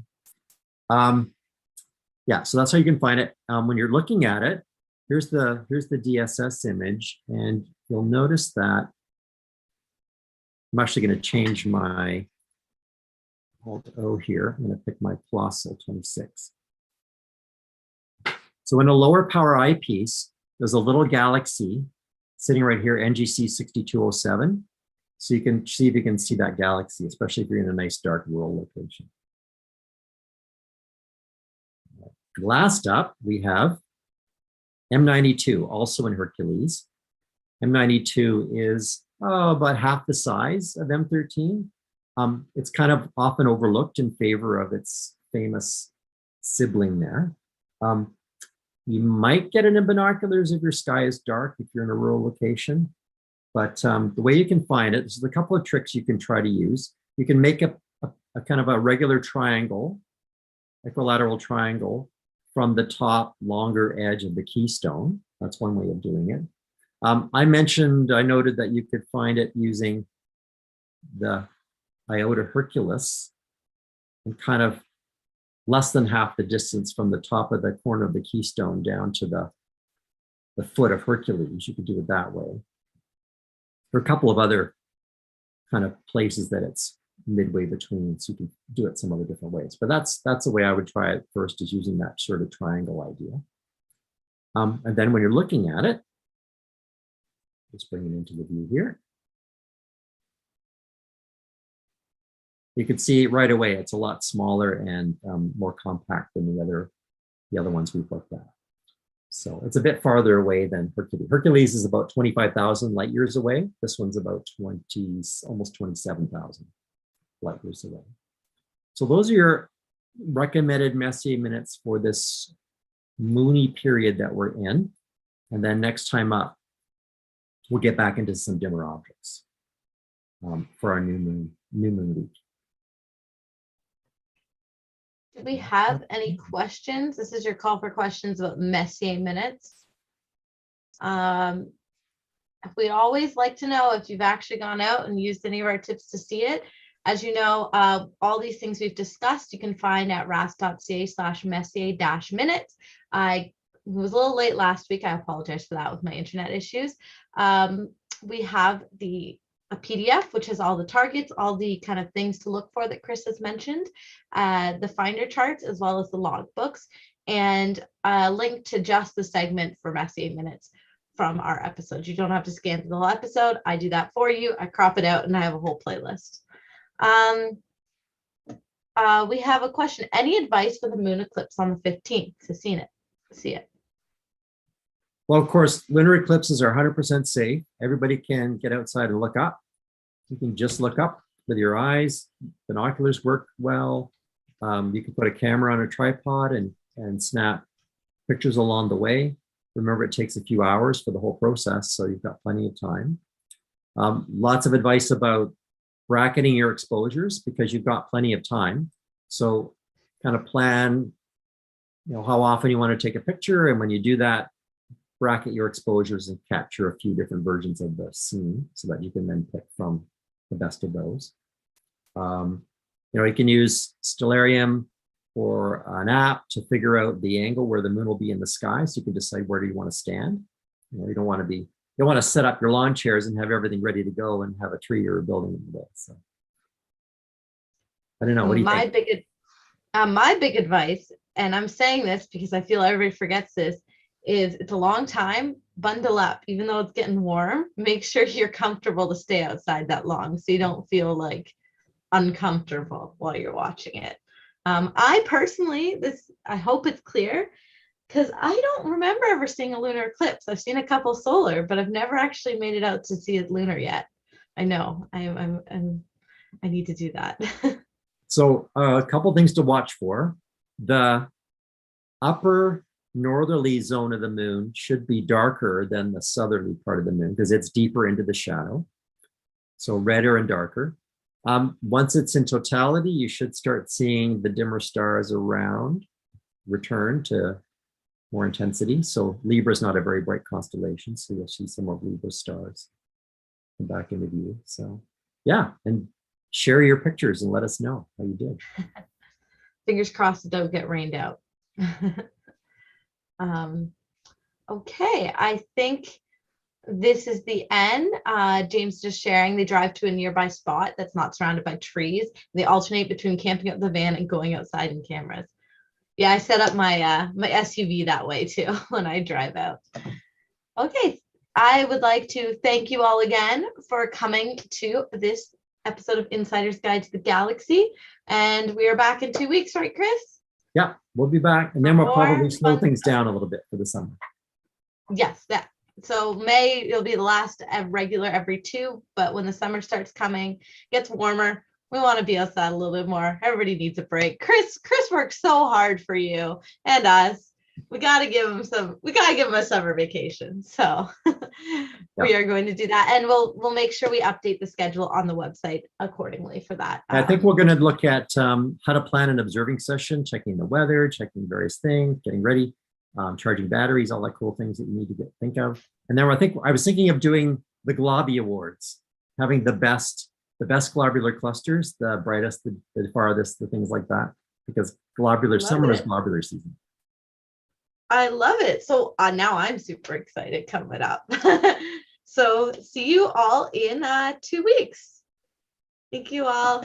you. Yeah, so that's how you can find it. When you're looking at it, here's the DSS image, and you'll notice that I'm actually going to change my Alt-O here. I'm going to pick my plus 26. So in a lower power eyepiece, there's a little galaxy sitting right here, NGC 6207. So you can see if you can see that galaxy, especially if you're in a nice dark rural location. Last up, we have M92, also in Hercules. M92 is about half the size of M13. It's kind of often overlooked in favor of its famous sibling there. You might get it in binoculars if your sky is dark, if you're in a rural location. But the way you can find it, there's a couple of tricks you can try to use. You can make a kind of a regular triangle, equilateral triangle, from the top longer edge of the keystone. That's one way of doing it. I noted that you could find it using the iota Hercules and kind of less than half the distance from the top of the corner of the keystone down to the foot of Hercules. You could do it that way. There are a couple of other kind of places that it's midway between, so you can do it some other different ways. But that's the way I would try it first, is using that sort of triangle idea. And then when you're looking at it, let's bring it into the view here. You can see right away it's a lot smaller and more compact than the other ones we've looked at. So it's a bit farther away than Hercules. Hercules is about 25,000 light years away. This one's about almost 27,000 light years away. So those are your recommended Messier minutes for this moony period that we're in. And then next time up, we'll get back into some dimmer objects for our new moon week. Do we have any questions? This is your call for questions about Messier minutes. We'd always like to know if you've actually gone out and used any of our tips to see it. As you know, all these things we've discussed, you can find at ras.ca/Messier-minutes. I was a little late last week. I apologize for that with my internet issues. We have a PDF, which has all the targets, all the kind of things to look for that Chris has mentioned, the finder charts, as well as the log books, and a link to just the segment for Messier minutes from our episodes. You don't have to scan through the whole episode. I do that for you. I crop it out and I have a whole playlist. We have a question. Any advice for the moon eclipse on the 15th to see it? Well, of course, lunar eclipses are 100% safe. Everybody can get outside and look up. You can just look up with your eyes. Binoculars work well. You can put a camera on a tripod and snap pictures along the way. Remember, it takes a few hours for the whole process, so you've got plenty of time. Lots of advice about bracketing your exposures because you've got plenty of time. So kind of plan, how often you want to take a picture, and when you do that, bracket your exposures and capture a few different versions of the scene so that you can then pick from the best of those. You can use Stellarium, or an app to figure out the angle where the moon will be in the sky, so you can decide where do you want to stand. You don't want to set up your lawn chairs and have everything ready to go and have a tree or a building in the middle. So I don't know. What do you think? My big advice, and I'm saying this because I feel everybody forgets this, is it's a long time. Bundle up, even though it's getting warm. Make sure you're comfortable to stay outside that long, so you don't feel like uncomfortable while you're watching it. I personally, I hope it's clear, because I don't remember ever seeing a lunar eclipse. I've seen a couple solar, but I've never actually made it out to see it lunar yet. I know I need to do that. So a couple things to watch for. The upper northerly zone of the moon should be darker than the southerly part of the moon because it's deeper into the shadow. So redder and darker. Once it's in totality, you should start seeing the dimmer stars around return to more intensity. So Libra is not a very bright constellation, so you'll see some of Libra stars come back into view. So yeah, and share your pictures and let us know how you did. Fingers crossed it don't get rained out. Okay, I think this is the end. James just sharing, they drive to a nearby spot that's not surrounded by trees. They alternate between camping up the van and going outside in cameras. Yeah, I set up my my SUV that way too when I drive out. Okay, I would like to thank you all again for coming to this episode of Insider's Guide to the Galaxy. And we are back in 2 weeks, right, Chris? Yeah, we'll be back. And then we'll probably slow things down a little bit for the summer. Yes, that. So May, it'll be the last regular every 2, but when the summer starts coming, gets warmer, we want to be outside a little bit more. Everybody needs a break. Chris works so hard for you and us. We got to give him a summer vacation. So we are going to do that. And we'll make sure we update the schedule on the website accordingly for that. I think we're going to look at how to plan an observing session, checking the weather, checking various things, getting ready, charging batteries, all that cool things that you need to think of. And then I was thinking of doing the Globby Awards, having the best globular clusters, the brightest, the farthest, the things like that, because summer is globular season. I love it. So now I'm super excited coming up. So see you all in 2 weeks. Thank you all.